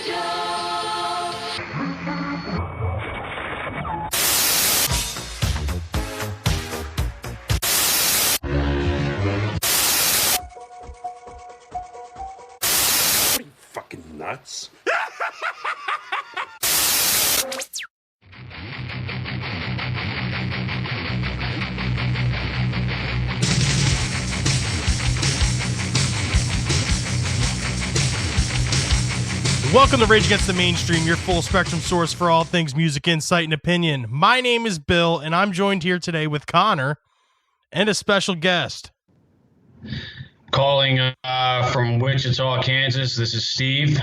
What are you, fucking nuts? Welcome to Rage Against the Mainstream, your full spectrum source for all things music, insight, and opinion. My name is Bill, and I'm joined here today with Connor and a special guest. Calling from Wichita, Kansas. This is Steve,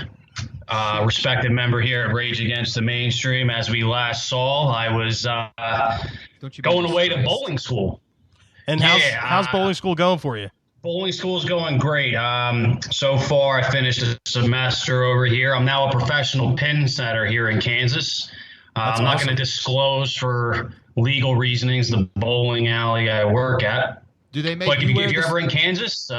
respected member here at Rage Against the Mainstream. As we last saw, I was going away to bowling school. And how's bowling school going for you? Bowling school is going great. So far, I finished a semester over here. I'm now a professional pin setter here in Kansas. I'm not going to disclose for legal reasonings the bowling alley I work at. Do they make But you if you're ever in Kansas,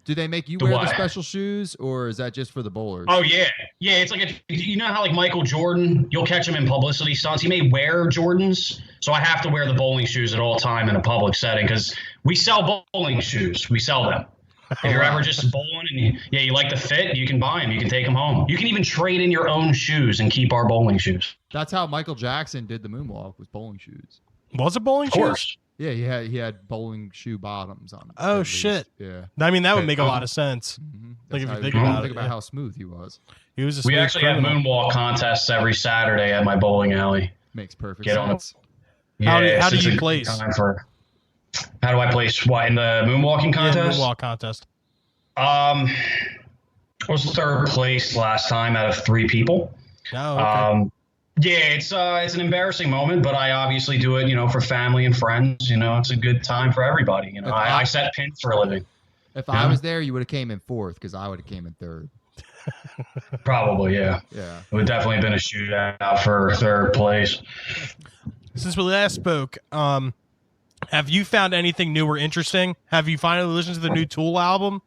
do they make you wear the special shoes, or is that just for the bowlers? Oh yeah. It's like you know how like Michael Jordan, you'll catch him in publicity stunts. He may wear Jordans, so I have to wear the bowling shoes at all time in a public setting because we sell bowling shoes. We sell them. If you're ever just bowling and you like the fit, you can buy them. You can take them home. You can even trade in your own shoes and keep our bowling shoes. That's how Michael Jackson did the moonwalk with bowling shoes. Was it bowling shoes? Of course. Yeah, he had bowling shoe bottoms on. Oh shit! Yeah, I mean that would make a lot of sense. Mm-hmm. Like if you think about it, how smooth he was. He was. We actually have moonwalk contests every Saturday at my bowling alley. Makes perfect sense. How do you place? How do I place? What, in the moonwalking contest? Yeah, moonwalk contest. I was third place last time out of 3 people. Oh, okay. It's an embarrassing moment, but I obviously do it, for family and friends. It's a good time for everybody. I set pins for a living. If I was there, you would have came in 4th because I would have came in 3rd. Probably, yeah. Yeah. It would definitely have been a shootout for 3rd place. Since we last spoke, have you found anything new or interesting? Have you finally listened to the new Tool album?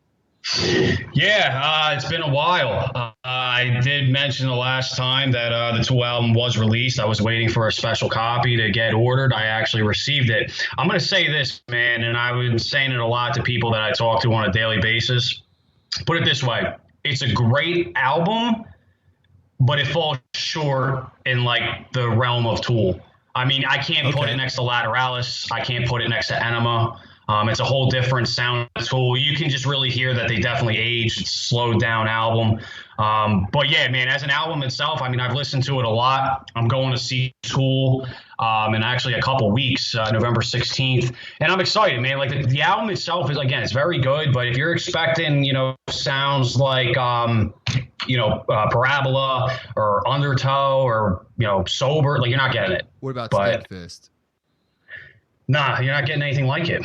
Yeah, it's been a while. I did mention the last time that the Tool album was released. I was waiting for a special copy to get ordered. I actually received it. I'm going to say this, man, and I've been saying it a lot to people that I talk to on a daily basis. Put it this way. It's a great album, but it falls short in like the realm of Tool. I mean, I can't put it next to Lateralis. I can't put it next to Enema. It's a whole different sound Tool. You can just really hear that they definitely aged. It's a slowed down album. But yeah, man, as an album itself, I mean, I've listened to it a lot. I'm going to see Tool in actually a couple weeks, November 16th. And I'm excited, man. Like the album itself is, again, it's very good. But if you're expecting, sounds like, Parabola or Undertow or, Sober, like you're not getting it. What about Steadfast? Nah, you're not getting anything like it.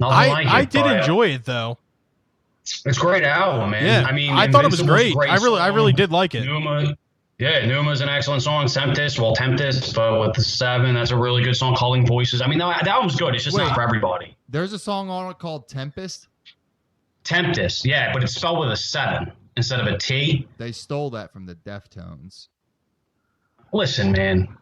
I did enjoy it though. It's a great album, man. Yeah, I mean, I thought it was great. I really did like it. Numa's an excellent song. Tempest, but with the 7, that's a really good song. Calling Voices. I mean, that album's good. It's just not for everybody. There's a song on it called Tempest. Tempest, yeah, but it's spelled with a 7 instead of a T. They stole that from the Deftones. Listen, man.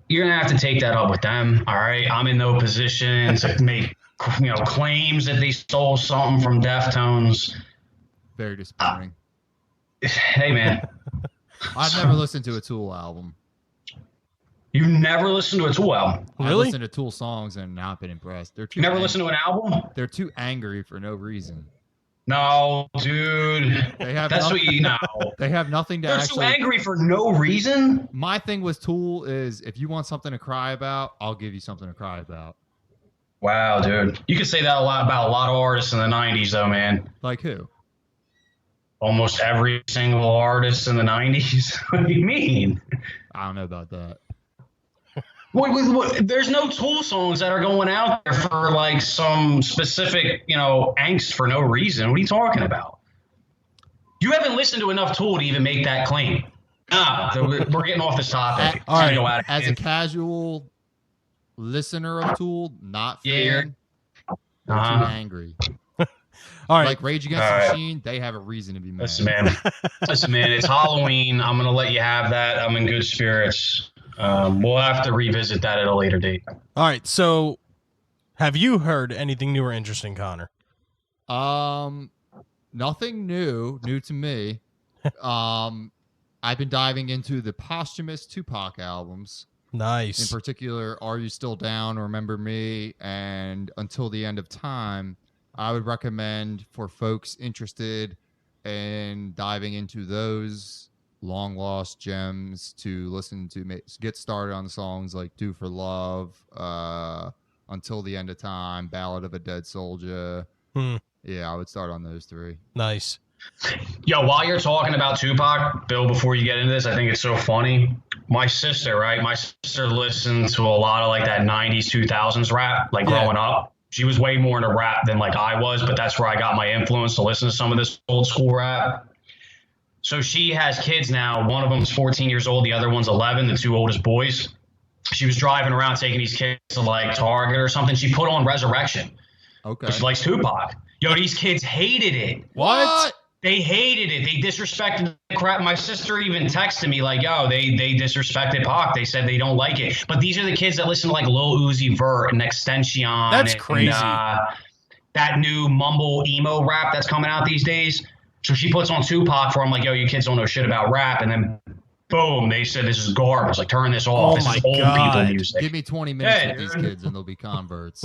You're going to have to take that up with them, all right? I'm in no position to make, claims that they stole something from Deftones. Very disappointing. Hey, man. I've never listened to a Tool album. You never listened to a Tool album? Really? I've listened to Tool songs and not been impressed. You never listened to an album? They're too angry for no reason. No, dude. That's what you know. They have nothing to They're actually... so angry for no reason? My thing with Tool is if you want something to cry about, I'll give you something to cry about. Wow, dude. You could say that about a lot of artists in the 90s, though, man. Like who? Almost every single artist in the 90s. What do you mean? I don't know about that. There's no Tool songs that are going out there for like some specific, angst for no reason. What are you talking about? You haven't listened to enough Tool to even make that claim. Nah, we're getting off this topic. All right. As a casual listener of Tool, not fan, they're too angry. All right. Like Rage Against All the right. Machine, they have a reason to be mad. Listen, man, it's Halloween. I'm gonna let you have that. I'm in good spirits. We'll have to revisit that at a later date. All right. So, have you heard anything new or interesting, Connor? Nothing new to me. I've been diving into the posthumous Tupac albums. In Nice. particular, Are You Still Down, Remember Me, and Until the End of Time. I would recommend for folks interested in diving into those long lost gems to listen to, get started on songs like Do for Love, Until the End of Time, Ballad of a Dead Soldier. Yeah, I would start on those three. Nice. Yo, while you're talking about Tupac, Bill, before you get into this, I think it's so funny. My sister, right? My sister listened to a lot of like that 90s, 2000s rap, like growing up. She was way more into rap than like I was, but that's where I got my influence to listen to some of this old school rap. So she has kids now. One of them's 14 years old. The other one's 11, the two oldest boys. She was driving around taking these kids to like Target or something. She put on Resurrection. Okay. She likes Tupac. Yo, these kids hated it. What? They hated it. They disrespected the crap. My sister even texted me like, yo, they disrespected Pac. They said they don't like it. But these are the kids that listen to like Lil Uzi Vert and Extension. That's and, crazy. That new mumble emo rap that's coming out these days. So she puts on Tupac for them like, yo, you kids don't know shit about rap. And then boom, they said this is garbage. Like, turn this off. Oh this my is old God. people music. Give me 20 minutes Hey, with these dude. kids and they'll be converts.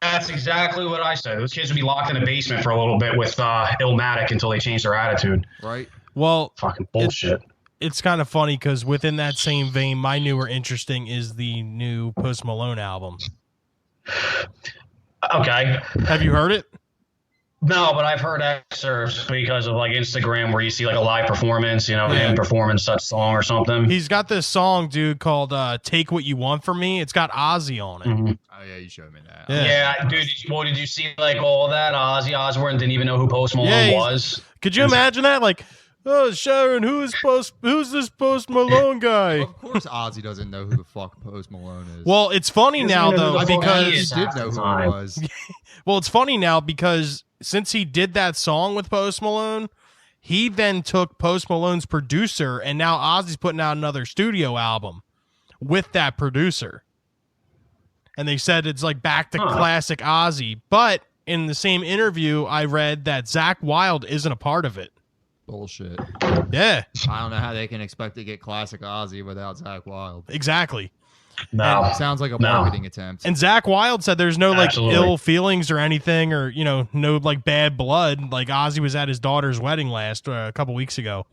That's exactly what I said. Those kids would be locked in a basement for a little bit with Illmatic until they change their attitude. Right? Well, Fucking bullshit. it's kind of funny because within that same vein, my new or interesting is the new Post Malone album. Okay. Have you heard it? No, but I've heard excerpts because of like Instagram where you see like a live performance, him performing such song or something. He's got this song, dude, called "Take What You Want From Me." It's got Ozzy on it. Mhm. Oh, yeah, you showed me that. Yeah. Yeah, dude. Did you see like all that? Ozzy Osbourne didn't even know who Post Malone Yeah, was. Could you imagine that? Like, oh, Sharon, who's this Post Malone guy? Of course, Ozzy doesn't know who the fuck Post Malone is. Well, it's funny Doesn't now know who though the fuck he because is. he did know who it was. well, it's funny now because since he did that song with Post Malone, he then took Post Malone's producer, and now Ozzy's putting out another studio album with that producer. And they said it's like back to classic Ozzy. But in the same interview, I read that Zakk Wylde isn't a part of it. Bullshit. Yeah, I don't know how they can expect to get classic Ozzy without Zakk Wylde. exactly. No. Sounds like a No. marketing attempt. And Zakk Wylde said there's no like Absolutely. ill feelings or anything, or no like bad blood. Like Ozzy was at his daughter's wedding a couple weeks ago,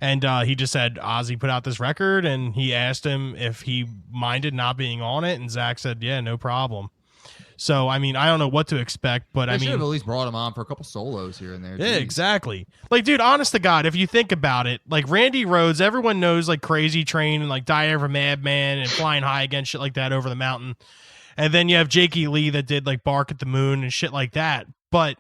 and he just said Ozzy put out this record, and he asked him if he minded not being on it, and Zakk said, yeah, no problem. So I mean, I don't know what to expect, but They I should have mean, at least brought him on for a couple solos here and there. yeah, Jeez. exactly. Like, dude, honest to God, if you think about it, like Randy Rhoads, everyone knows like Crazy Train and like Die Ever Madman and Flying High Again, shit like that, Over the Mountain. And then you have Jakey Lee that did like Bark at the Moon and shit like that. But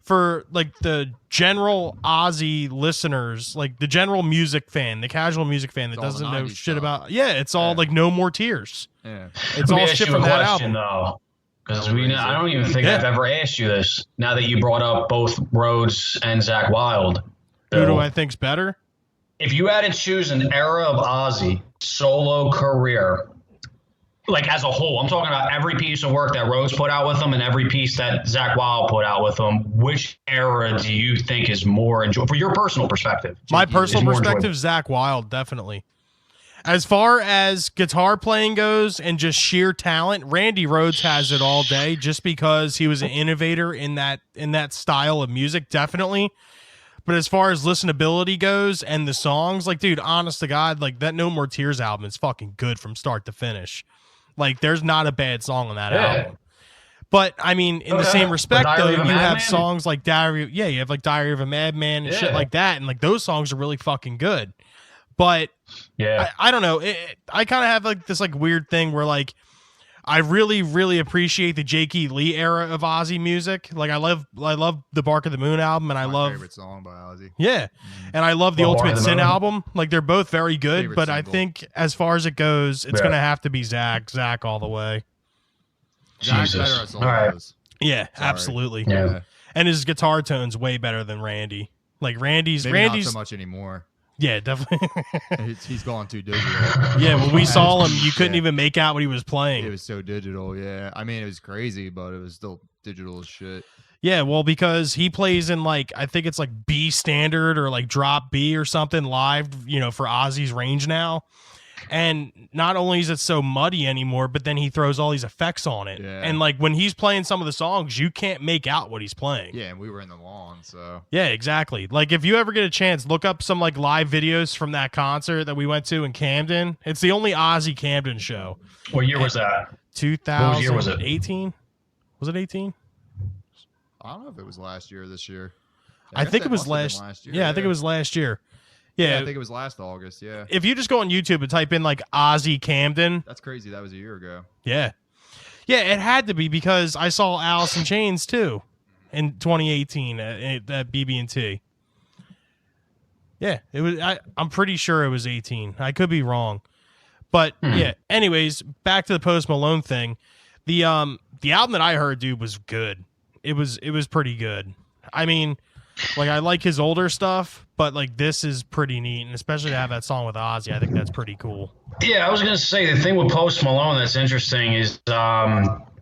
for like the general Ozzy listeners, like the general music fan, the casual music fan that It's all doesn't the know 90s shit stuff. about, it's all Yeah. like No More Tears. Yeah. It's Let me all ask shit you from a that question, album. though. Because No, I don't even think Yeah. I've ever asked you this. Now that you brought up both Rhodes and Zakk Wylde, Who do Bill, I think's better? if you had to choose an era of Ozzy solo career, like as a whole, I'm talking about every piece of work that Rhodes put out with him and every piece that Zakk Wylde put out with him, which era do you think is more enjoyable, for your personal perspective? My is personal more perspective, Zakk Wylde, definitely. As far as guitar playing goes and just sheer talent, Randy Rhoads has it all day just because he was an innovator in that style of music, definitely. But as far as listenability goes and the songs, like, dude, honest to God, like that No More Tears album is fucking good from start to finish. Like, there's not a bad song on that album. But I mean, in the same respect, Diary though, of a you have Madman? songs like Diary. Yeah, you have like Diary of a Madman and shit Yeah. like that, and like those songs are really fucking good. But Yeah. I don't know. I kind of have like this like weird thing where like I really, really appreciate the Jakey Lee era of Ozzy music. Like I love the Bark of the Moon album, and I My love favorite song by Ozzy. yeah, and I love the Well, Bark Ultimate of the Sin Moon. album. Like they're both very good, Favorite but I single. think as far as it goes, it's Yeah. gonna have to be Zakk all the way. Zak's Jesus. better at All right. solos. Yeah, Sorry. absolutely. Yeah. and his guitar tone's way better than Randy. Like Randy's Maybe not so much anymore. yeah, definitely. He's gone too digital. Yeah, when we saw him, you couldn't Yeah. even make out what he was playing. It was so digital. Yeah, I mean, it was crazy, but it was still digital as shit. Yeah, well, because he plays in like I think it's like B standard or like drop B or something live, for Ozzy's range now. And not only is it so muddy anymore, but then he throws all these effects on it. Yeah. And like when he's playing some of the songs, you can't make out what he's playing. Yeah, and we were in the lawn, so Yeah, exactly. Like if you ever get a chance, look up some like live videos from that concert that we went to in Camden. It's the only Ozzy Camden show. What year was that? 2018. was it? Was it 18? I don't know if it was last year or this year. I guess think that it was must have been last. year. Yeah, I think it was last year. Yeah, Yeah, I think it was last August. Yeah, if you just go on YouTube and type in like Ozzy Camden, that's crazy. That was a year ago. yeah, it had to be because I saw Alice in Chains too in 2018 at BB&T. Yeah, it was. I'm pretty sure it was 18. I could be wrong, but yeah. Anyways, back to the Post Malone thing. The album that I heard, dude, was good. It was pretty good. I mean, like I like his older stuff, but like this is pretty neat, and especially to have that song with Ozzy, I think that's pretty cool. Yeah, I was gonna say the thing with Post Malone that's interesting is,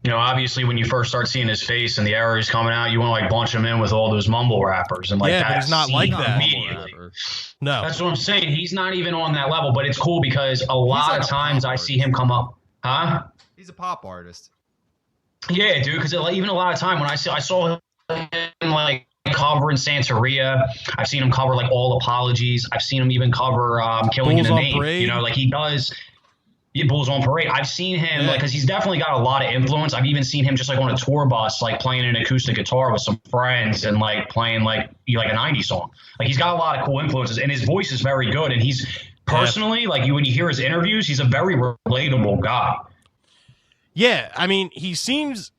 obviously when you first start seeing his face and the era he's coming out, you want to like bunch him in with all those mumble rappers, and like Yeah, but that's he's not like that. immediately. No, That's what I'm saying. He's not even on that level, but it's cool because a lot like of a times pop I see him come up, huh? He's a pop artist. Yeah, dude. Because even a lot of time when I saw him like covering Santeria, I've seen him cover like All Apologies. I've seen him even cover Killing Bulls in the on Name. Parade. Like he does. Yeah, Bulls on Parade. I've seen him because he's definitely got a lot of influence. I've even seen him just like on a tour bus, like playing an acoustic guitar with some friends and like playing like a '90s song. Like he's got a lot of cool influences, and his voice is very good. And he's personally like when you hear his interviews, he's a very relatable guy. yeah. I mean, he seems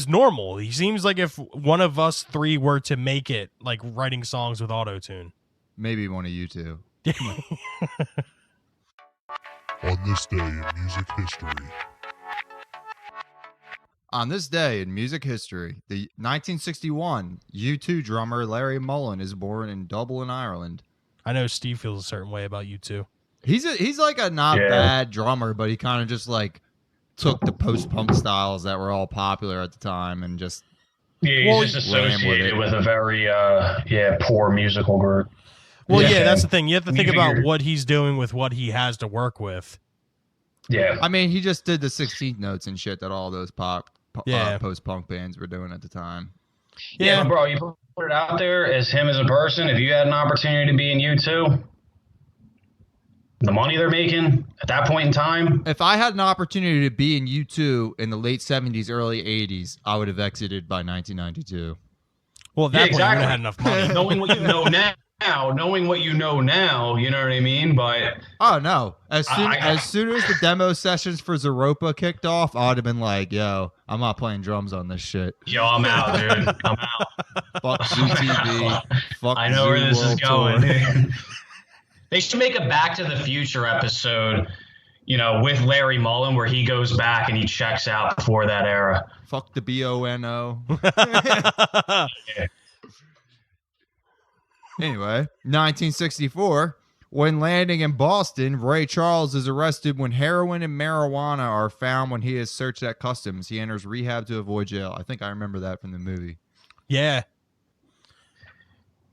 normal. He seems like if one of us three were to make it, like writing songs with auto-tune. Maybe one of you two. On this day in music history. On this day in music history, the 1961 U2 drummer Larry Mullen is born in Dublin, Ireland. I know Steve feels a certain way about you too. He's like a not Yeah. bad drummer, but he kind of just like took the post-punk styles that were all popular at the time and just Yeah, Well, he's just ran with associated it. with a very poor musical group. Well, Yeah. yeah, that's the thing. You have to You think about figure- what he's doing with what he has to work with. Yeah. I mean, he just did the 16th notes and shit that all those Yeah. post-punk bands were doing at the time. Yeah, bro, you put it out there as him as a person. If you had an opportunity to be in U2, the money they're making at that point in time, If I had an opportunity to be in U2 in the late 70s, early 80s, I would have exited by 1992. Well, at that point, you would exactly. have had enough money. knowing what you know now, you know what I mean? But Oh no! As I- soon as the demo sessions for Zeropa kicked off, I'd have been like, "Yo, I'm not playing drums on this shit. yo, I'm out, dude. I'm out. Fuck ZTV. Fuck I know where Zoo this is World going. Tour." They should make a Back to the Future episode, with Larry Mullen, where he goes back and he checks out before that era. Fuck the BONO. Anyway, 1964. When landing in Boston, Ray Charles is arrested when heroin and marijuana are found when he is searched at customs. He enters rehab to avoid jail. I think I remember that from the movie. Yeah.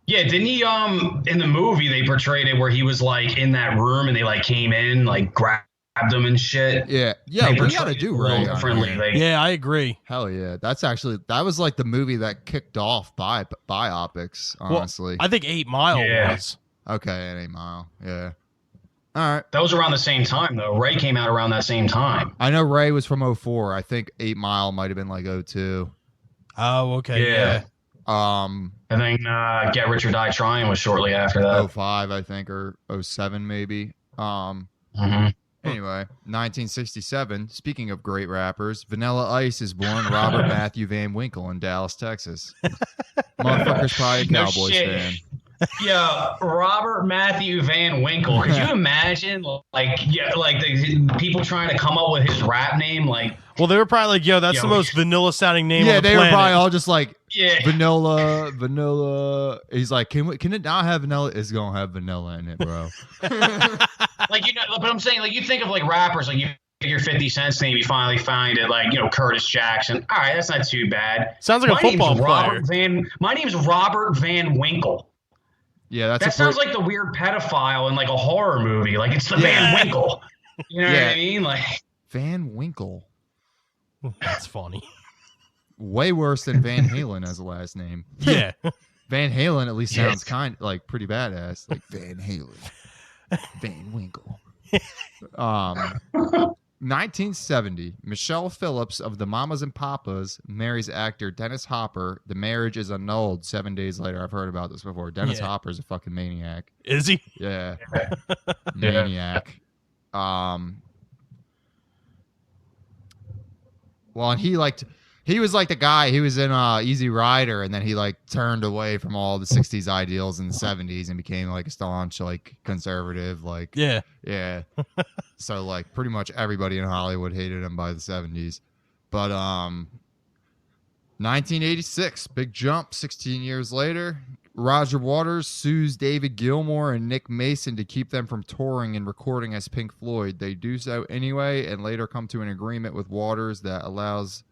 Yeah, didn't he? In the movie, they portrayed it where he was like in that room and they like came in, like grabbed him and shit. Yeah, They we portrayed gotta it do a little Ray on differently. here. Like, Yeah, I agree. Hell yeah, that was like the movie that kicked off biopics. Honestly, I think 8 Mile Yeah. was. okay, it ain't Mile. Yeah. All right. that was around the same time, though. Ray came out around that same time. I know Ray was from 04. I think 8 Mile might have been like 02. Oh, okay. Yeah. Yeah. And then Get Rich or Die Trying was shortly after that. 05, I think, or 07 maybe. Mhm. Anyway, 1967. Speaking of great rappers, Vanilla Ice is born Robert Matthew Van Winkle in Dallas, Texas. Motherfucker's probably a No Cowboys shit. fan. Yeah, Robert Matthew Van Winkle. Could you imagine, the people trying to come up with his rap name? Like, Well, they were probably like, yo, that's Yo, the most vanilla sounding name Yeah, on the they were planet. probably all just like, Yeah. vanilla. He's like, can it not have vanilla? It's gonna have vanilla in it, bro. Like, but I'm saying, like, you think of like rappers, like you figure 50 Cent's name, you finally find it, like, Curtis Jackson. All right, that's not too bad. Sounds like a football player. My name's Robert Van Winkle. Yeah, that sounds like the weird pedophile in like a horror movie. Like, it's the Van Winkle. You know what I mean? Like Van Winkle. That's funny. Way worse than Van Halen as a last name. Yeah. Van Halen at least sounds kind like pretty badass. Like Van Halen. Van Winkle. 1970, Michelle Phillips of the Mamas and Papas marries actor Dennis Hopper. The marriage is annulled 7 days later. I've heard about this before. Dennis Hopper's a fucking maniac. Is he? Yeah. Maniac. Well, and he was like the guy, he was in Easy Rider, and then he like turned away from all the 60s ideals in the 70s and became like a staunch like conservative, like yeah. So like pretty much everybody in Hollywood hated him by the 70s. But 1986, big jump, 16 years later, Roger Waters sues David Gilmour and Nick Mason to keep them from touring and recording as Pink Floyd. They do so anyway and later come to an agreement with Waters that allows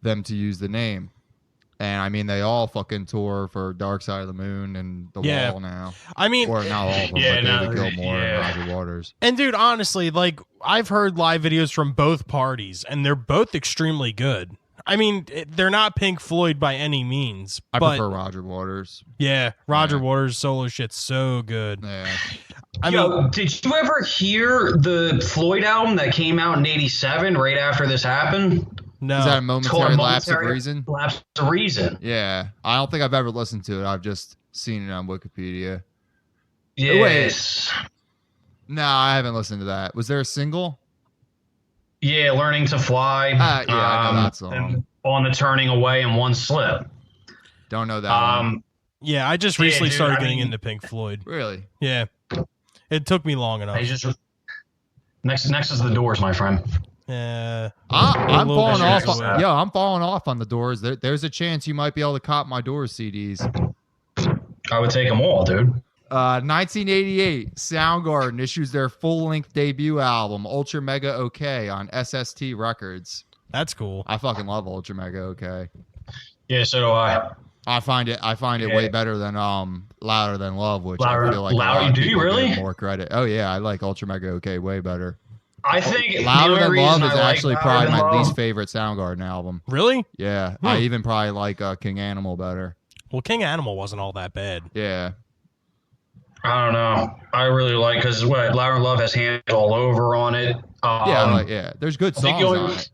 them to use the name. And I mean, they all fucking tour for Dark Side of the Moon and The Wall now. I mean, or not all of them, but David Gilmour and Roger Waters. And dude, honestly, like I've heard live videos from both parties, and they're both extremely good. I mean, they're not Pink Floyd by any means. I prefer Roger Waters. Yeah, Roger Waters' solo shit's so good. Yeah. I mean, did you ever hear the Floyd album that came out in '87 right after this happened? No. Is that a momentary lapse of reason? Lapse of reason. Yeah. I don't think I've ever listened to it. I've just seen it on Wikipedia. Yes. Wait. No, I haven't listened to that. Was there a single? Yeah, Learning to Fly. Yeah, I know that song. On the Turning Away and One Slip. Don't know that one. Yeah, I just recently started getting into Pink Floyd. Really? Yeah. It took me long enough. Next is the Doors, my friend. Yeah. I'm falling off. I'm falling off on the Doors. There's a chance you might be able to cop my Doors CDs. I would take them all, dude. 1988, Soundgarden issues their full-length debut album, Ultra Mega OK, on SST Records. That's cool. I fucking love Ultra Mega OK. Yeah, so do I. I find it way better than Louder Than Love, which I feel like Louder. Do you really? More credit. Oh yeah, I like Ultra Mega OK way better. I think Louder Than Love is actually probably my least favorite Soundgarden album. Really? Yeah, I even probably like King Animal better. Well, King Animal wasn't all that bad. Yeah. I don't know. I really like because Louder Than Love has hands all over on it. There's good songs on it.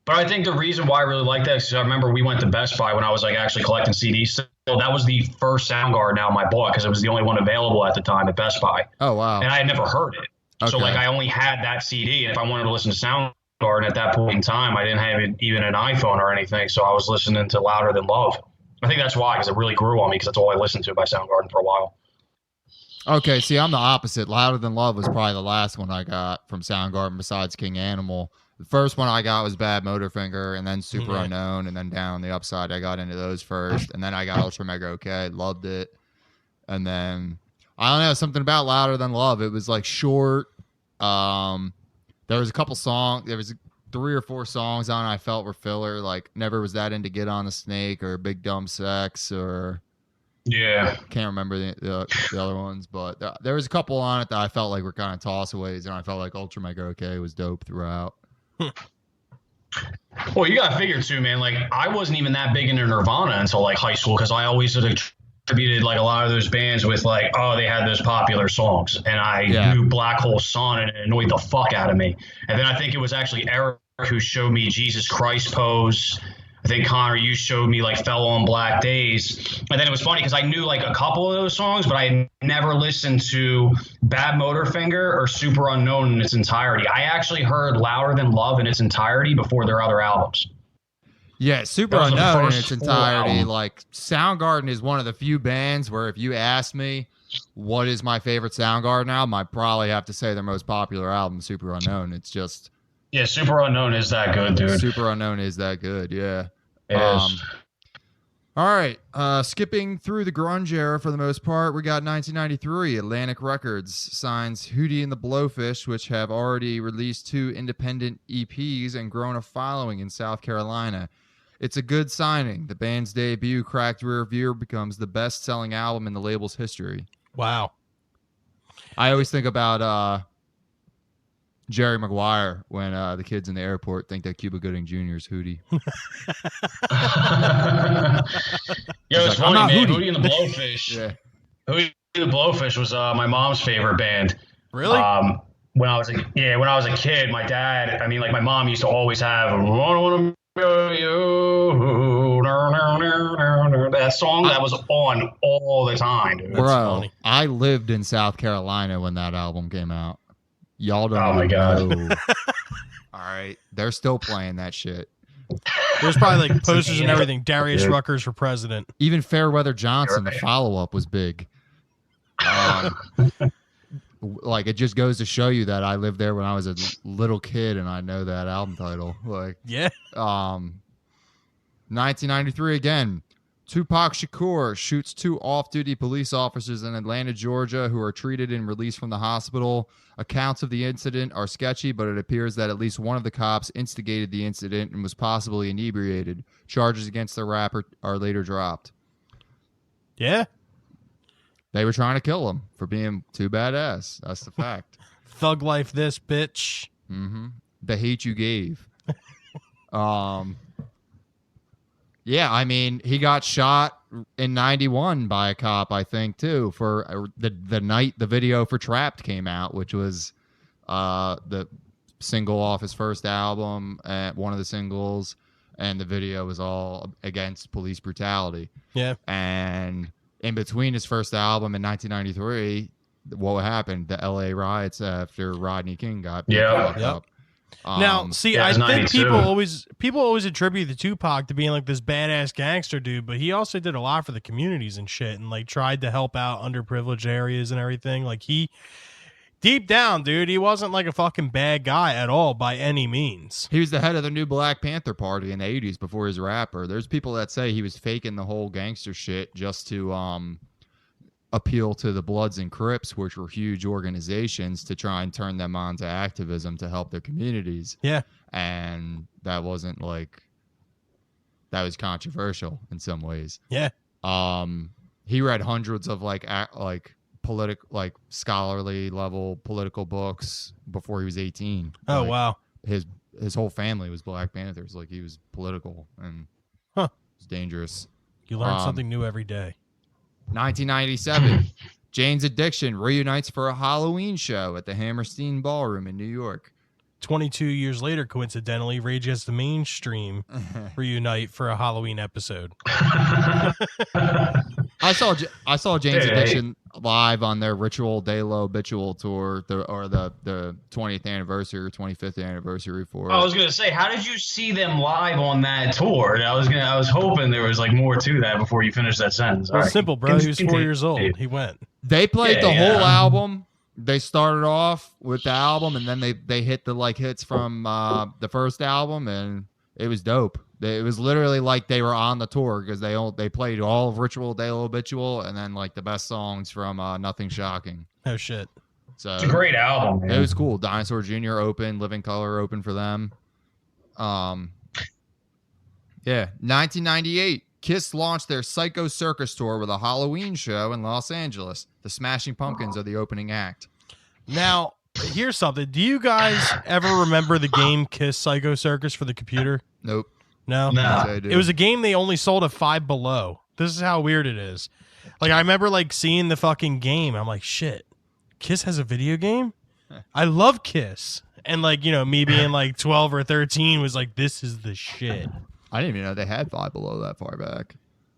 But I think the reason why I really like that is I remember we went to Best Buy when I was like actually collecting CDs. So that was the first Soundgarden album I bought because it was the only one available at the time at Best Buy. Oh wow! And I had never heard it. Okay. So like I only had that CD, and if I wanted to listen to Soundgarden at that point in time, I didn't have even an iPhone or anything. So I was listening to Louder Than Love. I think that's why, because it really grew on me because that's all I listened to by Soundgarden for a while. Okay, see, I'm the opposite. Louder Than Love was probably the last one I got from Soundgarden besides King Animal. The first one I got was Bad Motorfinger, and then Super Unknown, and then Down on the Upside. I got into those first, and then I got Ultra Mega OK, loved it. And then, I don't know, something about Louder Than Love. It was like short. There was a couple songs, there was 3 or 4 songs on it I felt were filler, like never was that into Get on a Snake or Big Dumb Sex or... Yeah. Can't remember the other ones, but there was a couple on it that I felt like were kind of toss-aways, and I felt like Ultra Mega OK was dope throughout. Well, you got to figure too, man. Like I wasn't even that big into Nirvana until like high school because I always attributed like a lot of those bands with like, oh, they had those popular songs, and I knew Black Hole Sun, and it annoyed the fuck out of me. And then I think it was actually Eric who showed me Jesus Christ Pose. I think Connor, you showed me like Fell on Black Days. And then it was funny because I knew like a couple of those songs, but I had never listened to Bad Motorfinger or Super Unknown in its entirety. I actually heard Louder Than Love in its entirety before their other albums. Yeah, Super Unknown in its entirety. Like Soundgarden is one of the few bands where if you ask me what is my favorite Soundgarden album, I probably have to say their most popular album, Super Unknown. It's just... Yeah, Super Unknown is that good, dude. Super Unknown is that good, yeah. It is. All right. Skipping through the grunge era for the most part, we got 1993. Atlantic Records signs Hootie and the Blowfish, which have already released 2 independent EPs and grown a following in South Carolina. It's a good signing. The band's debut, Cracked Rear View, becomes the best-selling album in the label's history. Wow. I always think about Jerry Maguire when the kids in the airport think that Cuba Gooding Jr. is Hootie. Yo, it's like, "I'm funny, not man. Hootie." Hootie and the Blowfish. Yeah. Hootie and the Blowfish was my mom's favorite band. Really? When I was a kid, my dad, my mom used to always have that song that was on all the time, dude. Bro, funny. I lived in South Carolina when that album came out. Y'all don't Oh my God. know. All right. They're still playing that shit. There's probably like posters and Yeah. everything. Darius Yeah. Ruckers for president. Even Fairweather Johnson, the Right. follow-up was big. Like, it just goes to show you that I lived there when I was a little kid and I know that album title. Like, Yeah. 1993 again. Tupac Shakur shoots 2 off-duty police officers in Atlanta, Georgia, who are treated and released from the hospital. Accounts of the incident are sketchy, but it appears that at least one of the cops instigated the incident and was possibly inebriated. Charges against the rapper are later dropped. Yeah. They were trying to kill him for being too badass. That's the fact. Thug life this, bitch. The hate you gave. Yeah, he got shot in 91 by a cop, I think, too, for the night the video for Trapped came out, which was the single off his first album, one of the singles, and the video was all against police brutality. Yeah. And in between his first album in 1993, what happened? The LA riots after Rodney King got locked Yep. up. Now, see, yeah, I it's think 92. people always attribute the Tupac to being like this badass gangster dude, but he also did a lot for the communities and shit, and like tried to help out underprivileged areas and everything. Like he, deep down, dude, he wasn't like a fucking bad guy at all by any means. He was the head of the new Black Panther Party in the 80s before he was a rapper. There's people that say he was faking the whole gangster shit just to appeal to the Bloods and Crips, which were huge organizations, to try and turn them on to activism to help their communities. Yeah. And that wasn't that was controversial in some ways. Yeah. He read hundreds of scholarly level political books before he was 18. Oh, Like, wow. his whole family was Black Panthers. Like, he was political and Huh. it was dangerous. You learn something new every day. 1997, Jane's Addiction reunites for a Halloween show at the Hammerstein Ballroom in New York. 22 years later, coincidentally, Rage Against the Mainstream reunite for a Halloween episode. I saw Jane's Hey. Addiction live on their Ritual De Lo Habitual tour, the 20th anniversary or 25th anniversary for it. I was gonna say, how did you see them live on that tour? I was hoping there was like more to that before you finish that sentence. Well, All right. simple, bro. He was 4 years old. He went. They played Yeah, the yeah. whole album. They started off with the album, and then they hit the hits from the first album, and it was dope. It was literally like they were on the tour because they played all of Ritual De La Habitual, and then the best songs from Nothing Shocking. Oh, shit. So It's a great album, man. it was cool. Dinosaur Jr. open, Living Color open for them. Yeah, 1998. Kiss launched their Psycho Circus tour with a Halloween show in Los Angeles. The Smashing Pumpkins are the opening act. Now, here's something. Do you guys ever remember the game Kiss Psycho Circus for the computer? Nope. No? No. Yes, I do. It was a game they only sold at Five Below. This is how weird it is. Like, I remember, seeing the fucking game. I'm like, shit, Kiss has a video game? I love Kiss. And, me being, 12 or 13 was like, this is the shit. I didn't even know they had Five Below that far back.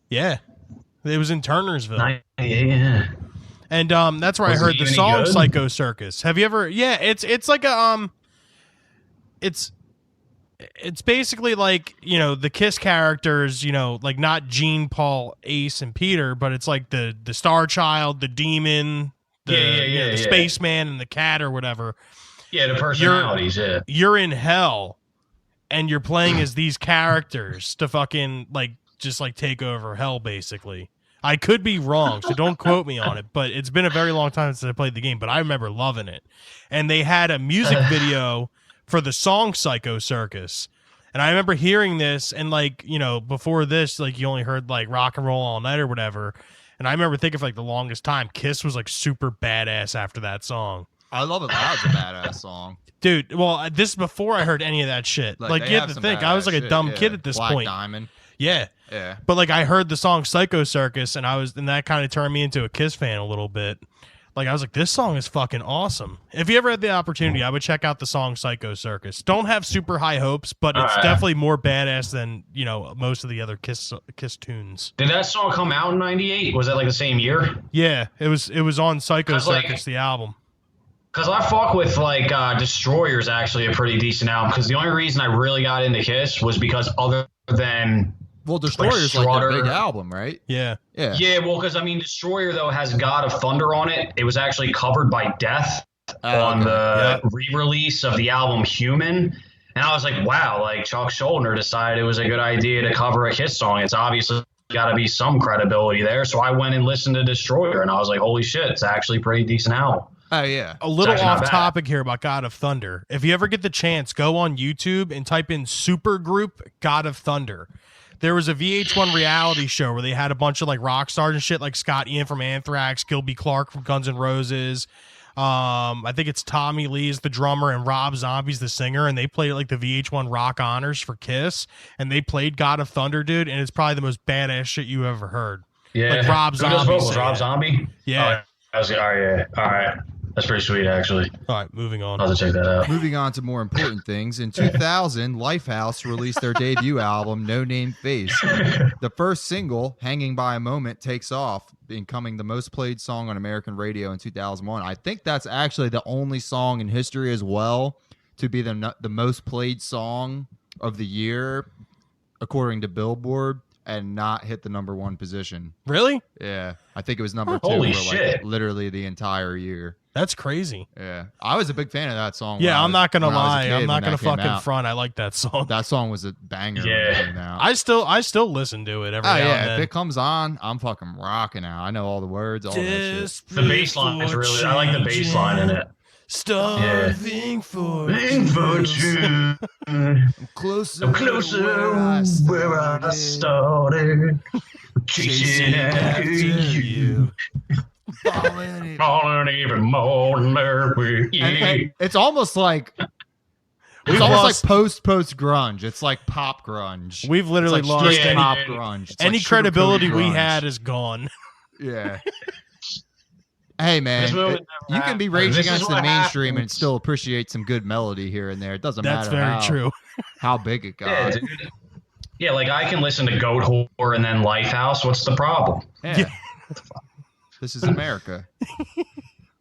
Yeah. It was in Turnersville. Yeah. And that's where I Was it heard the any song good? Psycho Circus. Have you ever? Yeah, it's like a it's basically like, the Kiss characters, not Gene, Paul, Ace, and Peter, but it's like the Star Child, the Demon, the Spaceman, and the Cat or whatever. Yeah, the personalities, You're in hell, and you're playing as these characters to fucking just like take over hell, basically. I could be wrong, so don't quote me on it, but it's been a very long time since I played the game, but I remember loving it. And they had a music video for the song Psycho Circus. And I remember hearing this, and like, you know, before this, like you only heard like Rock and Roll All Night or whatever. And I remember thinking for like the longest time, Kiss was like super badass after that song. I Love It Loud's a badass song. Dude, well, this is before I heard any of that shit. Like they you have have to some think, I was like a badass dumb shit, kid at this Black point. Diamond. Yeah. Yeah. But like I heard the song Psycho Circus, and that kind of turned me into a Kiss fan a little bit. Like I was like, this song is fucking awesome. If you ever had the opportunity, I would check out the song Psycho Circus. Don't have super high hopes, but it's definitely more badass than, you know, most of the other Kiss tunes. Did that song come out in '98? Was that like the same year? Yeah, it was on Psycho Circus, the album. Because I fuck with like Destroyer's actually a pretty decent album. Because the only reason I really got into Kiss was because other than Well, Destroyer's like their Strutter. big album, right? Yeah. Yeah. yeah, well, because I mean Destroyer though has God of Thunder on it. It was actually covered by Death on the re-release of the album Human. And I was like, wow, like Chuck Schuldiner decided it was a good idea to cover a Kiss song. It's obviously got to be some credibility there. So I went and listened to Destroyer, and I was like, holy shit, it's actually a pretty decent album. Oh, yeah. A little actually not off bad. topic here about God of Thunder. If you ever get the chance, go on YouTube and type in Supergroup God of Thunder. There was a VH1 reality show where they had a bunch of like rock stars and shit, like Scott Ian from Anthrax, Gilby Clarke from Guns N' Roses. I think it's Tommy Lee's the drummer and Rob Zombie's the singer, and they played like the VH1 Rock Honors for Kiss, and they played God of Thunder, dude, and it's probably the most badass shit you ever heard. Yeah. Like Rob Who does Zombie vocals? singing Rob it. Zombie? Yeah. Oh, I was like, oh, yeah. All right. That's pretty sweet, actually. All right, moving on. I'll have to check that out. Moving on to more important things, in 2000, Lifehouse released their debut album, No Name Face. The first single, Hanging by a Moment, takes off, becoming the most played song on American radio in 2001. I think that's actually the only song in history as well to be the most played song of the year, according to Billboard, and not hit the #1 position. Really? Yeah, I think it was number 2 Holy for like shit. literally the entire year. That's crazy. Yeah, I was a big fan of that song. when Yeah, I I'm was- not gonna when I was a lie. kid I'm when not gonna that came fucking out. front. I like that song. That song was a banger. Yeah. When it came out. I still listen to it every Oh now yeah, and then. if it comes on, I'm fucking rocking out. I know all the words, all that shit. The bass line is really, I like the bass line in it. Starving for I'm Closer, closer where I started. Chasing after you. Falling even more in love with you. And it's almost like We've it's almost lost- like post grunge. It's like pop grunge. We've literally It's like lost straight any pop grunge. It's any like credibility sugar-coated we grunge. had is gone. Yeah. Hey man, This moment never you can be happened. Rage This is Against the what Mainstream and happens. still appreciate some good melody here and there. It doesn't That's matter very how, true. how big it Yeah, got. dude. Yeah, like I can listen to Goat Whore and then Lifehouse. What's the problem? Yeah. This is America.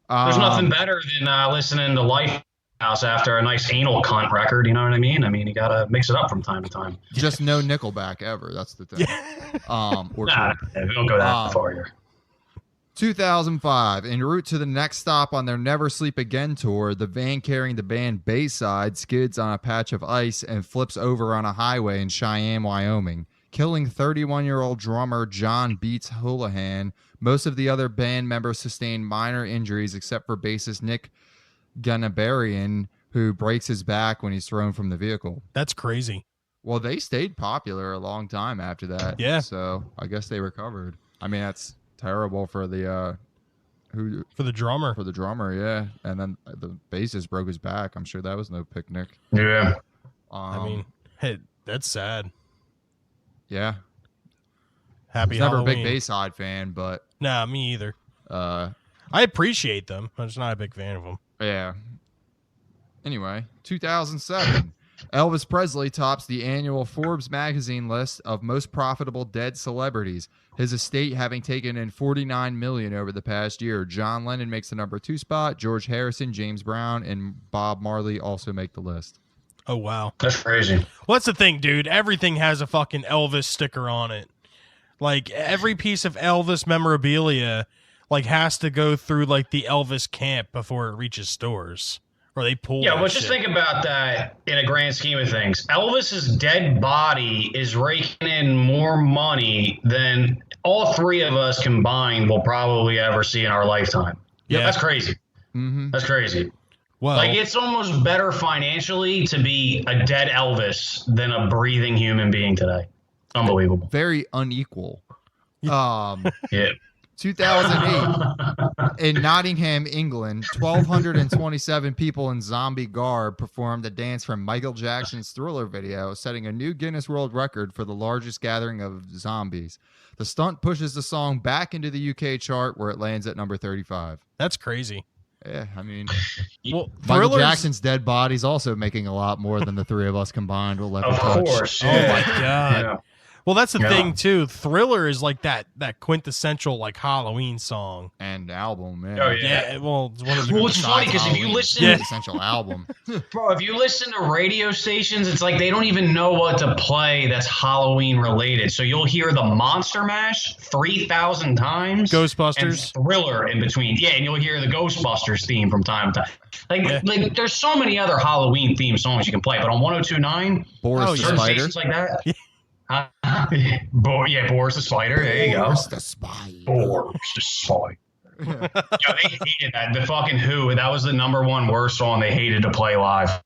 There's nothing better than listening to Lifehouse after a nice anal cunt record. You know what I mean? I mean, you gotta mix it up from time to time. Just no Nickelback ever. That's the thing. Or Nah, we don't go that far here. 2005, en route to the next stop on their Never Sleep Again tour, the van carrying the band Bayside skids on a patch of ice and flips over on a highway in Cheyenne, Wyoming, killing 31-year-old drummer John Beats Houlihan. Most of the other band members sustained minor injuries except for bassist Nick Ganabarian, who breaks his back when he's thrown from the vehicle. That's crazy. Well, they stayed popular a long time after that. Yeah. So I guess they recovered. I mean, that's terrible for the For the drummer. for the drummer, yeah. And then the bassist broke his back. I'm sure that was no picnic. Yeah. I mean, hey, that's sad. yeah. Happy Never a Halloween. big Bayside fan, but Nah, me either. uh, I appreciate them. I'm just not a big fan of them. yeah. Anyway, 2007. Elvis Presley tops the annual Forbes magazine list of most profitable dead celebrities, his estate having taken in $49 million over the past year. John Lennon makes the #2 spot. George Harrison, James Brown, and Bob Marley also make the list. Oh, wow. That's crazy. Well, that's the thing, dude. Everything has a fucking Elvis sticker on it. Like, every piece of Elvis memorabilia, like, has to go through, like, the Elvis camp before it reaches stores. Or they pull. Yeah, that well, just shit. think about that in a grand scheme of things. Elvis's dead body is raking in more money than all three of us combined will probably ever see in our lifetime. Yeah. That's crazy. Mm-hmm. That's crazy. Well, Like, it's almost better financially to be a dead Elvis than a breathing human being today. Unbelievable. Very unequal. Yeah. 2008 in Nottingham, England, 1,227 people in zombie garb performed a dance from Michael Jackson's Thriller video, setting a new Guinness World Record for the largest gathering of zombies. The stunt pushes the song back into the UK chart, where it lands at number 35. that's crazy. Yeah, I mean, Well, Michael Thriller's- Jackson's dead body's also making a lot more than the three of us combined will ever Of touch. course. Oh my god. Yeah. Well, that's the Yeah. thing too. Thriller is like that quintessential like Halloween song. And album, man. Oh, Yeah. Well, it's one of the Well, it's funny because if you Halloween, listen, Yeah. essential album. bro, if you listen to radio stations, it's like they don't even know what to play that's Halloween related. So you'll hear the Monster Mash 3,000 times. Ghostbusters. And Thriller in between. Yeah, and you'll hear the Ghostbusters theme from time to time. Like there's so many other Halloween theme songs you can play, but on 102.9, Boris Oh, the yeah. certain Spider. stations like that. Boris the Spider. There you go. Boris the Spider. Boris the Spider. Yeah, they hated that. The fucking Who. That was the #1 worst song they hated to play live.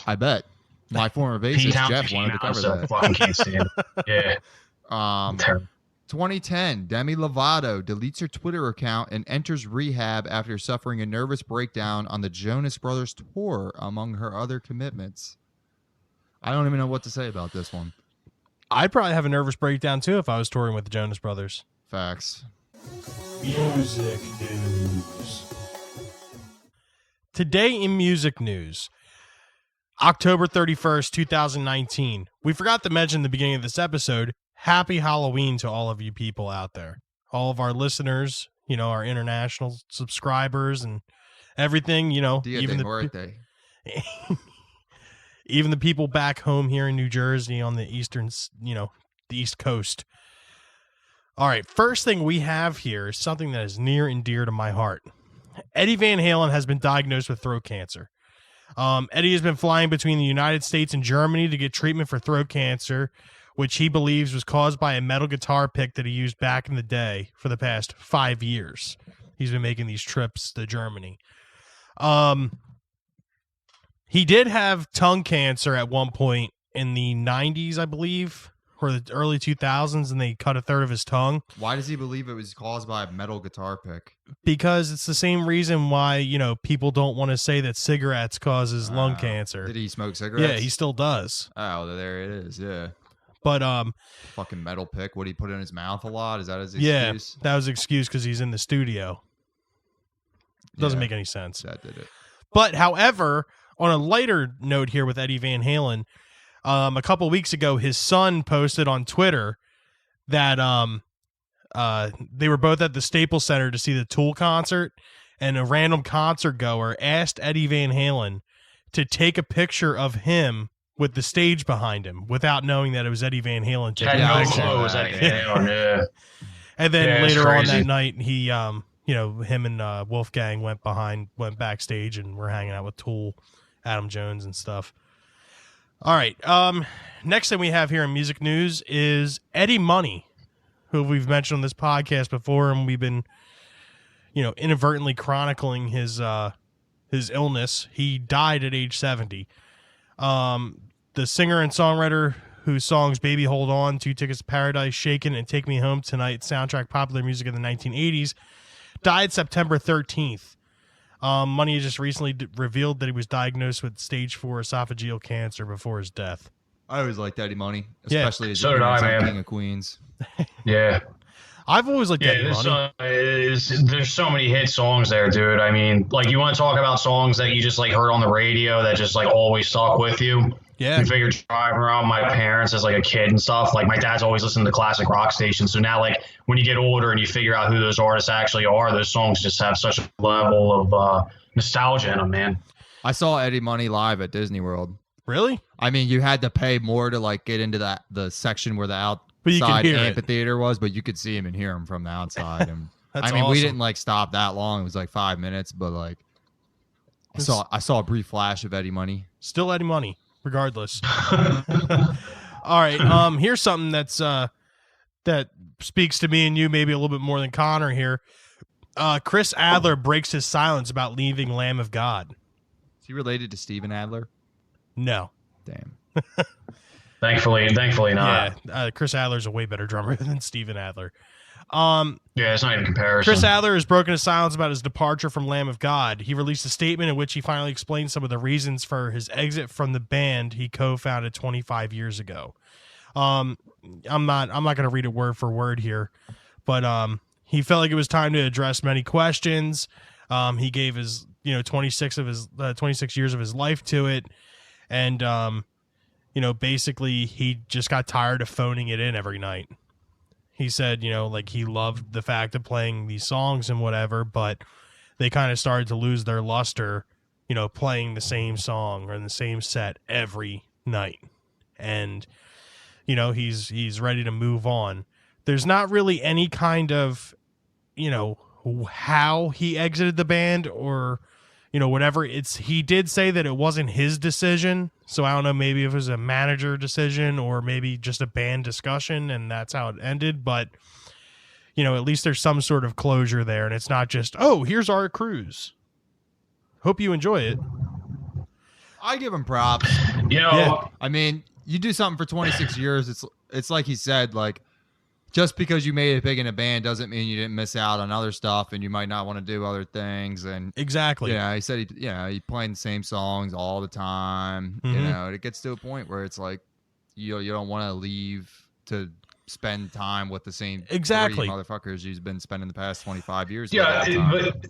I bet. My former bassist, Pete Townsend Jeff, wanted to cover so that. fucking can't stand it. Yeah. Terrible. 2010, Demi Lovato deletes her Twitter account and enters rehab after suffering a nervous breakdown on the Jonas Brothers tour, among her other commitments. I don't even know what to say about this one. I'd probably have a nervous breakdown too if I was touring with the Jonas Brothers. Facts. Music news. Today in music news, October 31st, 2019. We forgot to mention at the beginning of this episode, happy Halloween to all of you people out there. All of our listeners, our international subscribers and everything, Dia de Muerte. even the people back home here in New Jersey on the the East Coast. All right, first thing we have here is something that is near and dear to my heart. Eddie Van Halen has been diagnosed with throat cancer. Eddie has been flying between the United States and Germany to get treatment for throat cancer, which he believes was caused by a metal guitar pick that he used back in the day for the past 5 years. He's been making these trips to Germany. He did have tongue cancer at one point in the 90s, I believe, or the early 2000s, and they cut a third of his tongue. Why does he believe it was caused by a metal guitar pick? Because it's the same reason why, people don't want to say that cigarettes causes lung cancer. Did he smoke cigarettes? Yeah, he still does. Oh, there it is. Yeah. But Fucking metal pick. What, he put in his mouth a lot? Is that his yeah, excuse? that was excuse because he's in the studio. Doesn't Yeah, make any sense. That did it. But however, on a lighter note here with Eddie Van Halen, a couple weeks ago, his son posted on Twitter that they were both at the Staples Center to see the Tool concert, and a random concert goer asked Eddie Van Halen to take a picture of him with the stage behind him without knowing that it was Eddie Van Halen Had taking Yeah, the no I picture. saw clue. Was that, anything on yeah. And then Yeah, it's later on crazy. that night, he, him and Wolfgang went backstage and were hanging out with Tool, Adam Jones and stuff. All right. Next thing we have here in music news is Eddie Money, who we've mentioned on this podcast before, and we've been, inadvertently chronicling his illness. He died at age 70. The singer and songwriter whose songs Baby Hold On, Two Tickets to Paradise, Shaken, and Take Me Home Tonight soundtrack popular music in the 1980s, died September 13th. Money just recently revealed that he was diagnosed with stage 4 esophageal cancer before his death. I always liked Eddie Money, Yeah. especially as So did I, appearance on man. King of Queens. Yeah. I've always liked Yeah, Eddie this Money. there's so many hit songs there, dude. I mean, like, you want to talk about songs that you just like heard on the radio that just like always stuck with you. Yeah. You figure driving around my parents as like a kid and stuff. Like, my dad's always listened to classic rock stations. So now, like, when you get older and you figure out who those artists actually are, those songs just have such a level of nostalgia in them, man. I saw Eddie Money live at Disney World. Really? I mean, you had to pay more to like get into the section where the But you can outside hear it. amphitheater was, but you could see him and hear him from the outside. And That's I mean, we awesome. didn't like stop that long. It was like 5 minutes, but like I saw a brief flash of Eddie Money. Still Eddie Money, regardless. All right. Here's something that's that speaks to me and you maybe a little bit more than Connor here. Chris Adler breaks his silence about leaving Lamb of God. Is he related to Steven Adler? No. Damn. Thankfully not. Yeah, Chris Adler's a way better drummer than Steven Adler. Yeah, it's not even comparison. Chris Adler has broken his silence about his departure from Lamb of God. He released a statement in which he finally explained some of the reasons for his exit from the band he co-founded 25 years ago. I'm not going to read it word for word here, but he felt like it was time to address many questions. He gave his 26 years of his life to it, and basically he just got tired of phoning it in every night. He said, he loved the fact of playing these songs and whatever, but they kind of started to lose their luster, playing the same song or in the same set every night. And, he's ready to move on. There's not really any kind of, how he exited the band or, whatever. He did say that it wasn't his decision. So I don't know, maybe if it was a manager decision or maybe just a band discussion and that's how it ended. But, at least there's some sort of closure there. And it's not just, oh, here's our cruise. Hope you enjoy it. I give him props. Yeah. I mean, you do something for 26 years. It's like he said, like, just because you made it big in a band doesn't mean you didn't miss out on other stuff and you might not want to do other things. And exactly. Yeah, he said he playing the same songs all the time. Mm-hmm. It gets to a point where it's like you don't want to leave to spend time with the same exactly three motherfuckers you've been spending the past 25 years. Yeah, but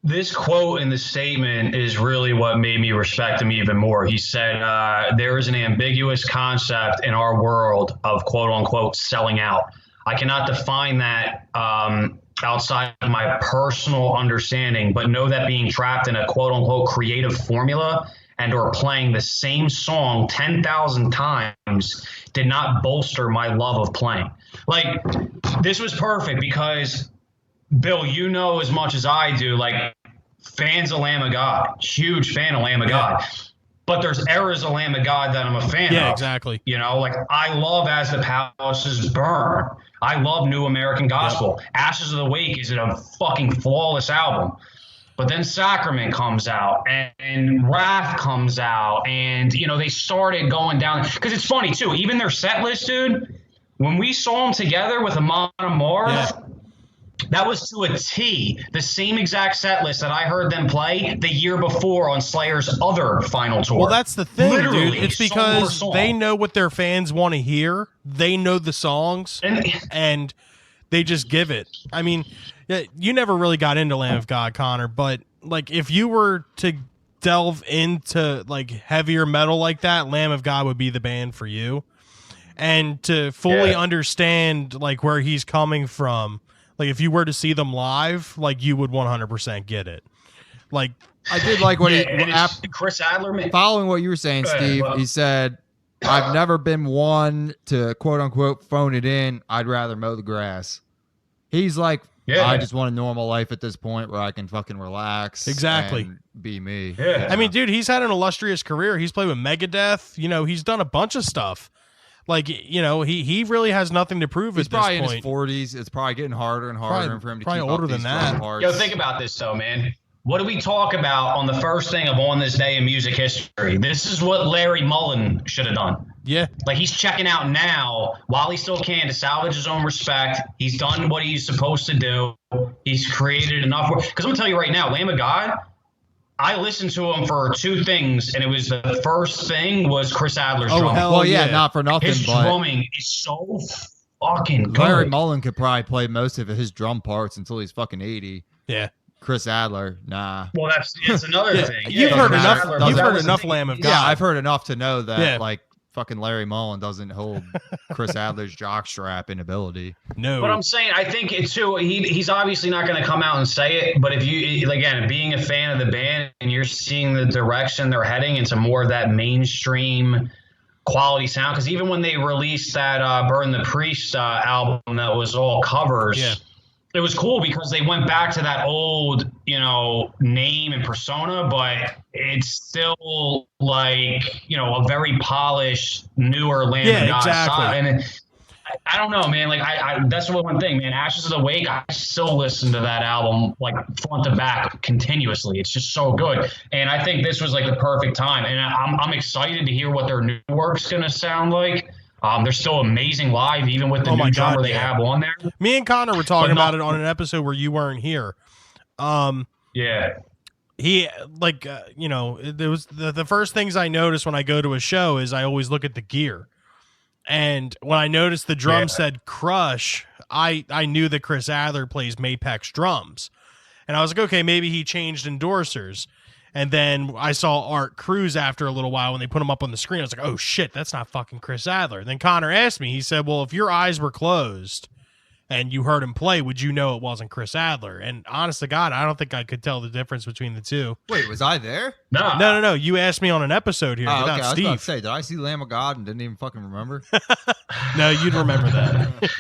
this quote in the statement is really what made me respect him even more. He said, there is an ambiguous concept in our world of quote unquote selling out. I cannot define that outside of my personal understanding, but know that being trapped in a quote unquote creative formula and or playing the same song 10,000 times did not bolster my love of playing. Like, this was perfect because Bill, as much as I do, like, fans of Lamb of God, huge fan of Lamb of God. But there's eras of Lamb of God that I'm a fan of. Yeah, exactly. Like, I love As the Palaces Burn. I love New American Gospel. Yep. Ashes of the Wake is a fucking flawless album. But then Sacrament comes out and Wrath comes out. And, they started going down. Because it's funny, too. Even their set list, dude, when we saw them together with Amon Amarth, that was to a T, the same exact set list that I heard them play the year before on Slayer's other final tour. Well, that's the thing, literally, dude. It's because they know what their fans want to hear. They know the songs, and they just give it. I mean, you never really got into Lamb of God, Connor, but like if you were to delve into like heavier metal like that, Lamb of God would be the band for you. And to fully understand like where he's coming from, like if you were to see them live, like you would 100% get it. Like I did like what Chris Adler following what you were saying, Steve. He said, "I've never been one to quote unquote phone it in. I'd rather mow the grass." He's like, I just want a normal life at this point where I can fucking relax, and be me. Yeah. I mean, dude, he's had an illustrious career. He's played with Megadeth. He's done a bunch of stuff. Like, he really has nothing to prove at this point. He's probably in his 40s. It's probably getting harder and harder for him to keep older up than these that. parts. Yo, think about this, though, man. What do we talk about on the first thing of On This Day in Music History? This is what Larry Mullen should have done. Yeah. Like, he's checking out now while he still can to salvage his own respect. He's done what he's supposed to do. He's created enough work. Because I'm going to tell you right now, Lamb of God, I listened to him for two things, and it was the first thing was Chris Adler's drumming. Well, yeah, not for nothing, His but drumming is so fucking good. Larry Mullen could probably play most of his drum parts until he's fucking 80. Yeah. Chris Adler, nah. Well, it's another thing. You've heard enough Lamb of God. Yeah, I've heard enough to know that like fucking Larry Mullen doesn't hold Chris Adler's jockstrap inability. No. But I'm saying, I think it's too, he's obviously not going to come out and say it, but if you, again, being a fan of the band and you're seeing the direction they're heading into more of that mainstream quality sound, because even when they released that Burn the Priest album that was all covers, it was cool because they went back to that old, name and persona, but it's still like, a very polished, newer Lamb Yeah, of God exactly. style. And I don't know, man. Like that's one thing, man. Ashes of the Wake, I still listen to that album like front to back continuously. It's just so good, and I think this was like the perfect time. And I'm excited to hear what their new work's gonna sound like. They're still amazing live, even with the new drummer they have on there. Me and Connor were talking about it on an episode where you weren't here. Yeah. He there was the first things I notice when I go to a show is I always look at the gear. And when I noticed the drum said Crush, I knew that Chris Adler plays Mapex drums. And I was like, okay, maybe he changed endorsers. And then I saw Art Cruz after a little while when they put him up on the screen. I was like, oh shit, that's not fucking Chris Adler. Then Connor asked me, he said, well, if your eyes were closed and you heard him play, would you know it wasn't Chris Adler? And honest to God, I don't think I could tell the difference between the two. Wait, was I there? No. You asked me on an episode here. Oh, okay. I was Steve. about to say, did I see Lamb of God and didn't even fucking remember? No, you'd remember that.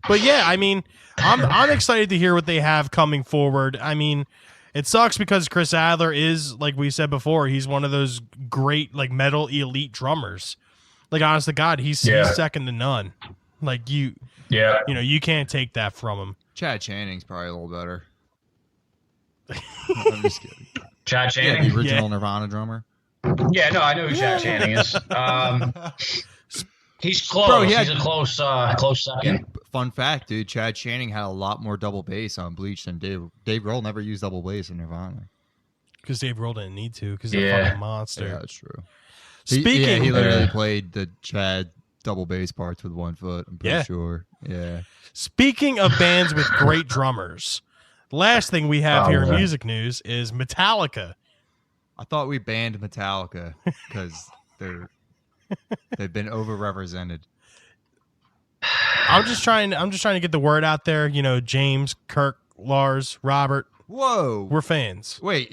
But yeah, I mean, I'm excited to hear what they have coming forward. I mean, it sucks because Chris Adler is, like we said before, he's one of those great like metal elite drummers. Like honest to God, he's second to none. Like you can't take that from him. Chad Channing's probably a little better. I'm just kidding. Chad Channing, the original Nirvana drummer. Yeah, no, I know who Chad Channing is. He's close. Bro, he's a close second. Fun fact, dude, Chad Channing had a lot more double bass on Bleach than Dave Grohl never used double bass in Nirvana. Because Dave Grohl didn't need to, because they're a fucking monster. Yeah, that's true. Speaking, he literally played the Chad double bass parts with one foot, I'm pretty sure. Yeah. Speaking of bands with great drummers, the last thing we have here in music news is Metallica. I thought we banned Metallica because they've been overrepresented. I'm just trying to get the word out there. You know, James, Kirk, Lars, Robert. Whoa. We're fans. Wait,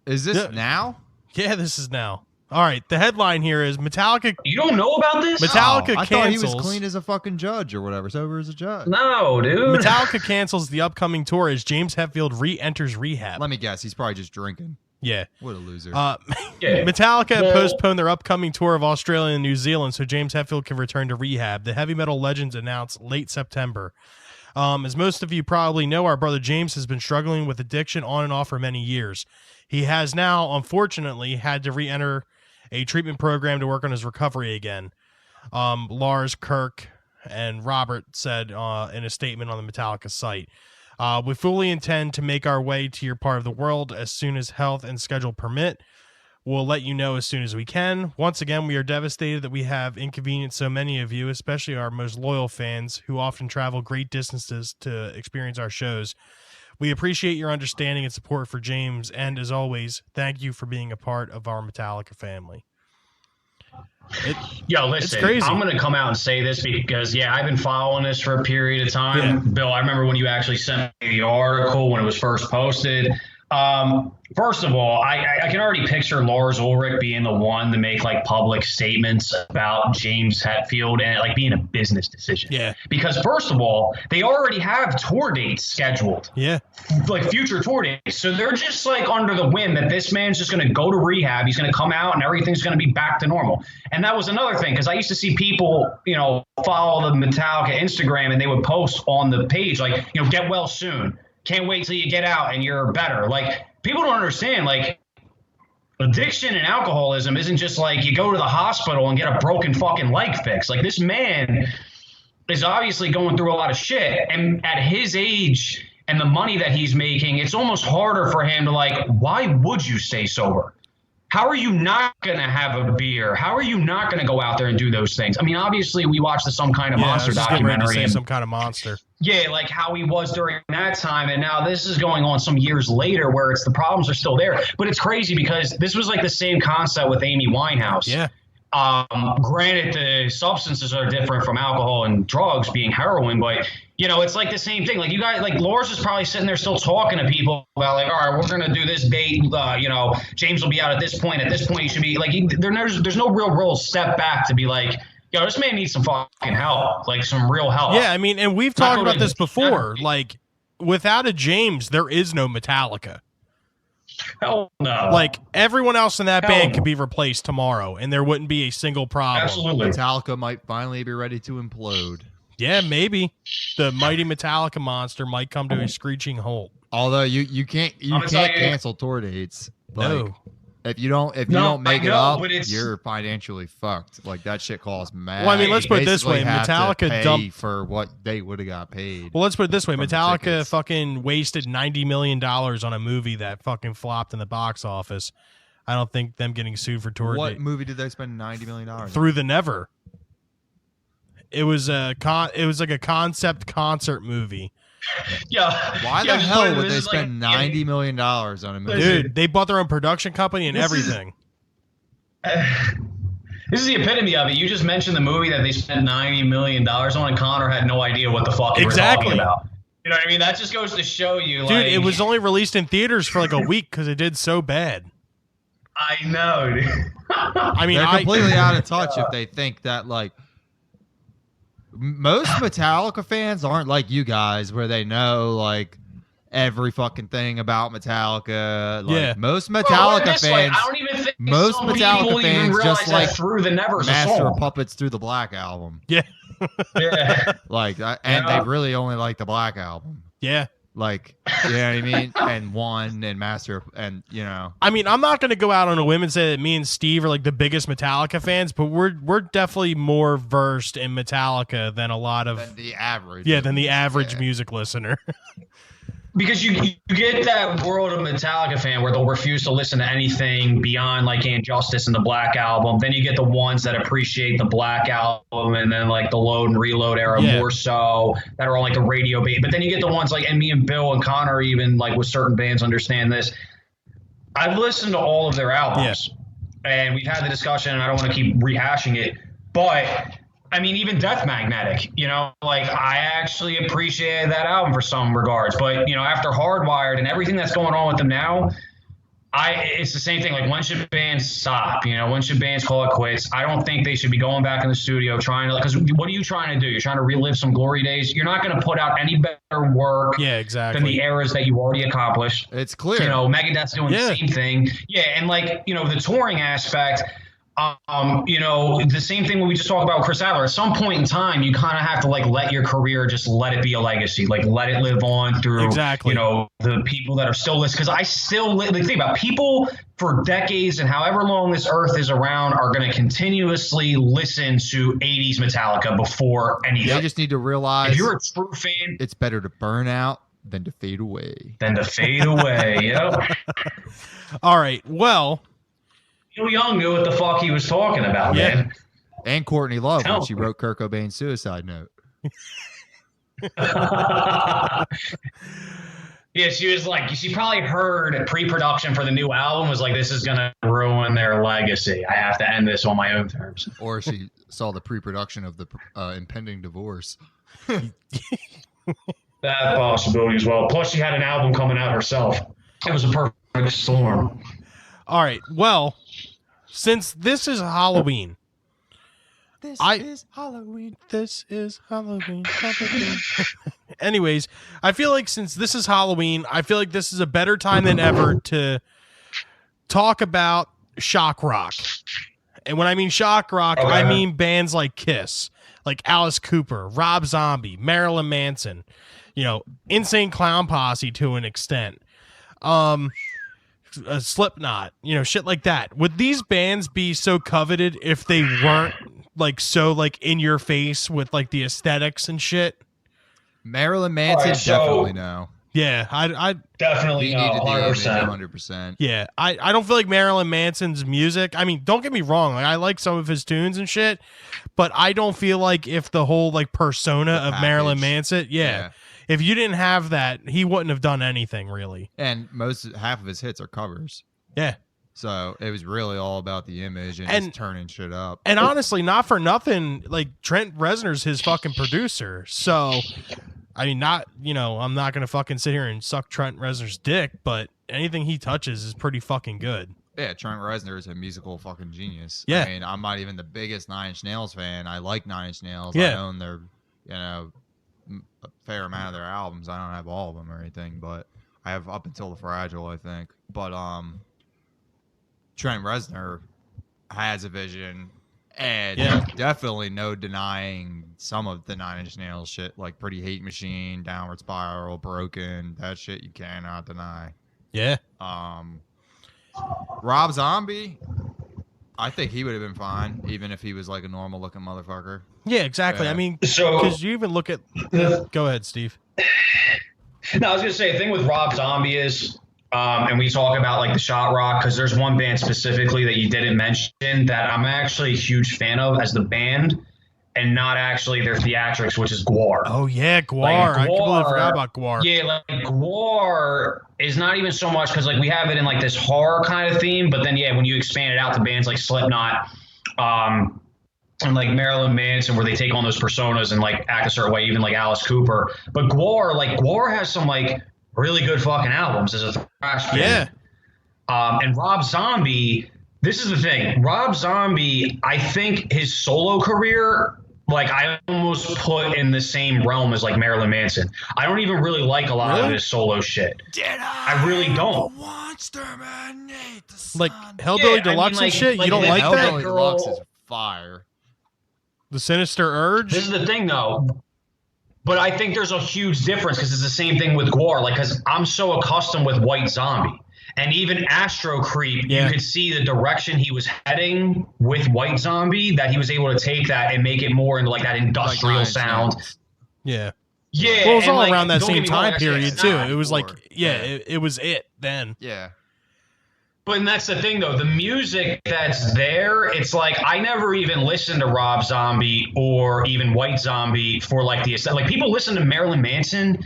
is this now? Yeah, this is now. All right, the headline here is Metallica. You don't know about this? Metallica I cancels. thought he was clean as a fucking judge or whatever. Sober as a judge. No, dude. Metallica cancels the upcoming tour as James Hetfield re-enters rehab. Let me guess. He's probably just drinking. Yeah. What a loser. Metallica postponed their upcoming tour of Australia and New Zealand so James Hetfield can return to rehab. The heavy metal legends announced late September. As most of you probably know, our brother James has been struggling with addiction on and off for many years. He has now, unfortunately, had to re-enter a treatment program to work on his recovery again. Lars, Kirk, and Robert said in a statement on the Metallica site. We fully intend to make our way to your part of the world as soon as health and schedule permit. We'll let you know as soon as we can. Once again, we are devastated that we have inconvenienced so many of you, especially our most loyal fans who often travel great distances to experience our shows. We appreciate your understanding and support for James, and as always, thank you for being a part of our Metallica family. Listen, it's crazy. I'm going to come out and say this because, I've been following this for a period of time. Yeah. Bill, I remember when you actually sent me the article when it was first posted. First of all, I can already picture Lars Ulrich being the one to make like public statements about James Hetfield and like being a business decision. Yeah. Because first of all, they already have tour dates scheduled. Yeah. Like future tour dates. So they're just like under the wind that this man's just going to go to rehab. He's going to come out and everything's going to be back to normal. And that was another thing because I used to see people, follow the Metallica Instagram and they would post on the page like, get well soon. Can't wait till you get out and you're better. Like, people don't understand, like, addiction and alcoholism isn't just like you go to the hospital and get a broken fucking leg fixed. Like, this man is obviously going through a lot of shit. And at his age and the money that he's making, it's almost harder for him to, like, why would you stay sober? How are you not going to have a beer? How are you not going to go out there and do those things? I mean, obviously, we watched the Some Kind of Monster documentary. Some Kind of Monster. Yeah, like how he was during that time. And now this is going on some years later where the problems are still there. But it's crazy because this was like the same concept with Amy Winehouse. Yeah. Granted, the substances are different from alcohol and drugs being heroin, but it's like the same thing. Like you guys, like Lars is probably sitting there still talking to people about like, all right, we're going to do this date. James will be out at this point. At this point, you should be like, there's no real step back to be like, yo, this man needs some fucking help, like some real help. Yeah, I mean, and we've Not talked go about to this before. therapy. Like, without a James, there is no Metallica. Hell no. Like, everyone else in that Hell band no. could be replaced tomorrow, and there wouldn't be a single problem. Absolutely. Metallica might finally be ready to implode. Yeah, maybe the mighty Metallica monster might come to a screeching halt. Although you can't I'm gonna tell you- cancel tour dates. Like, No. if you don't make I it know, up, but it's- you're financially fucked. Like that shit costs mad. Well, I mean, let's put it You this way, basically have to Metallica pay dumped- for what they would have got paid. Well, let's put it this way: From the Metallica tickets. fucking wasted $90 million on a movie that fucking flopped in the box office. I don't think them getting sued for tour What date movie did they spend $90 million on? Through the Never. It was it was like a concept concert movie. Yeah. Why yeah, the just hell put it- would this they is like- spend $90 million on a movie? Listen. Dude, they bought their own production company and This is- everything. This is the epitome of it. You just mentioned the movie that they spent $90 million on, and Connor had no idea what the fuck you were Exactly. talking about. You know what I mean? That just goes to show you, Dude, like, it was only released in theaters for like a week because it did so bad. I know, dude. I mean, They're I completely out of touch if they think that like most Metallica fans aren't like you guys where they know like every fucking thing about Metallica. Like Yeah. most Well, put it Metallica this way, fans, I don't even think most some Metallica people even fans realize just that like Through the Never's a Master of song. Puppets through the Black album. yeah, Yeah. Like and Yeah. they really only like the Black album. yeah. Like you know what I mean? And One and Master and you know. I mean, I'm not going to go out on a whim and say that me and Steve are like the biggest Metallica fans, but we're definitely more versed in Metallica than a lot of Than the average. than the average Yeah. music listener. Because you get that world of Metallica fan where they'll refuse to listen to anything beyond like Injustice and the Black Album. Then you get the ones that appreciate the Black Album and then like the Load and Reload era Yeah. more so, that are on like the radio bait. But then you get the ones like, and me and Bill and Connor even like with certain bands understand this. I've listened to all of their albums and we've had the discussion and I don't want to keep rehashing it, but I mean, even Death Magnetic, you know, like I actually appreciated that album for some regards, but you know, after Hardwired and everything that's going on with them now, it's the same thing. Like, when should bands stop? You know, when should bands call it quits? I don't think they should be going back in the studio trying to, because what are you trying to do? You're trying to relive some glory days. You're not going to put out any better work Yeah, than exactly. the eras that you already accomplished. It's clear. You know, Megadeth's doing Yeah. the same thing. Yeah, and like, you know, the touring aspect, you know, the same thing when we just talked about Chris Adler. At some point in time, you kind of have to like let your career just let it be a legacy, like let it live on through, Exactly. you know, the people that are still listening. Because I still like, think about people for decades and however long this earth is around are going to continuously listen to 80s Metallica before They anything. just need to realize If you're a true fan, it's better to burn out than to fade away. then to fade away. You know, All right. Well, Neil Young knew what the fuck he was talking about, Yeah. man. And Courtney Love when Hell. she wrote Kurt Cobain's suicide note. Yeah, she was like, she probably heard pre-production for the new album was like, this is gonna ruin their legacy. I have to end this on my own terms. Or she saw the pre-production of the impending divorce. That possibility as well. Plus, she had an album coming out herself. It was a perfect storm. all right. Well, since this is Halloween, This is Halloween. This is Halloween. Halloween. Anyways, I feel like since this is Halloween, I feel like this is a better time than ever to talk about shock rock. And when I mean shock rock, I Okay. mean bands like Kiss, like Alice Cooper, Rob Zombie, Marilyn Manson, you know, Insane Clown Posse to an extent. Slipknot, you know, shit like that. Would these bands be so coveted if they weren't like so like in your face with like the aesthetics and shit? Marilyn Manson, Alright, so- definitely no. Yeah, I Definitely He no, needed the image 100%. 100%. yeah, I don't feel like Marilyn Manson's music. I mean, don't get me wrong, like I like some of his tunes and shit, but I don't feel like if the whole like persona The of Marilyn package. Manson, yeah, if you didn't have that, he wouldn't have done anything really. And half of his hits are covers. Yeah. So it was really all about the image and And- just turning shit up. And honestly, not for nothing, like Trent Reznor's his fucking producer. So, I mean, not, you know, I'm not going to fucking sit here and suck Trent Reznor's dick, but anything he touches is pretty fucking good. Yeah, Trent Reznor is a musical fucking genius. Yeah. I mean, I'm not even the biggest Nine Inch Nails fan. I like Nine Inch Nails. Yeah. I own their, a fair amount of their albums. I don't have all of them or anything, but I have up until The Fragile, I think. But Trent Reznor has a vision, and Yeah. definitely no denying some of the Nine Inch Nails shit, like Pretty Hate Machine, Downward Spiral, Broken. That shit you cannot deny. Yeah. Rob Zombie, I think he would have been fine, even if he was like a normal looking motherfucker. Yeah, exactly. Yeah. I mean, So because you even look at. Go ahead, Steve. no, I was gonna say the thing with Rob Zombie is, and we talk about like the Shot Rock because there's one band specifically that you didn't mention that I'm actually a huge fan of as the band, and not actually their theatrics, which is Gwar. Oh yeah, Gwar. Like, I completely Gwar- forgot about Gwar. Yeah, like Gwar is not even so much because like we have it in like this horror kind of theme, but then yeah, when you expand it out to bands like Slipknot, and like Marilyn Manson, where they take on those personas and like act a certain way, even like Alice Cooper. But Gwar has some like really good fucking albums as a thrash band. Yeah. And Rob Zombie, this is the thing. Rob Zombie, I think his solo career, like I almost put in the same realm as like Marilyn Manson. I don't even really like a lot of Really? his solo shit. I really don't. Like Hellbilly Yeah, I Deluxe mean, and shit. like You don't that like that? Hellbilly girl- Deluxe is fire. The Sinister Urge. This is the thing though. But I think there's a huge difference because it's the same thing with Gwar. Like, because I'm so accustomed with White Zombie. And even Astro Creep, Yeah. you could see the direction he was heading with White Zombie, that he was able to take that and make it more into like that industrial Nine Inch sound. Nails. Yeah. Yeah. Well, it was and, all like, around that don't same get me wrong, time actually, period it's too. not. It was like, before. yeah, Yeah. it was it then. Yeah. But that's the thing, though. The music that's there, it's like I never even listened to Rob Zombie or even White Zombie for like the like people listen to Marilyn Manson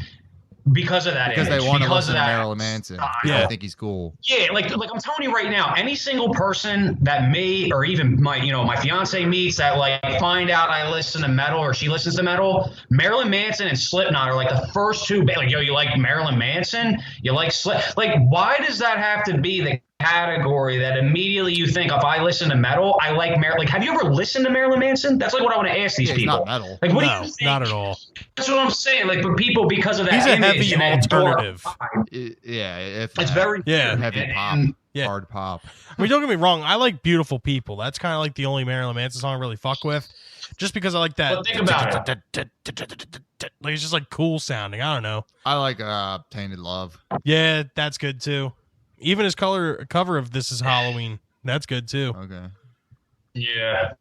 because of that Because image, they want to because listen of to that Marilyn Manson. style. Yeah. I think he's cool. Yeah, like I'm telling you right now, any single person that may, or even my fiance meets that like find out I listen to metal or she listens to metal, Marilyn Manson and Slipknot are like the first two. Like, yo, you like Marilyn Manson? You like Like, why does that have to be the category that immediately you think if I listen to metal, I like Marilyn? Like, have you ever listened to Marilyn Manson? That's like what I want to ask these Yeah, he's people. not metal. Like, what do No, you think? not at all. That's what I'm saying. Like, but people, because of that He's a image heavy and that dark alternative. vibe, Yeah, if it's that. very Yeah. Heavy pop. and- Yeah. Hard pop. I mean, don't get me wrong. I like Beautiful People. That's kind of like the only Marilyn Manson song I really fuck with. Just because I like that. But think about Like, it's just like cool sounding. I don't know. I like Tainted Love. Yeah, that's good too. Even his cover of This Is Halloween. That's good too. Okay. Yeah.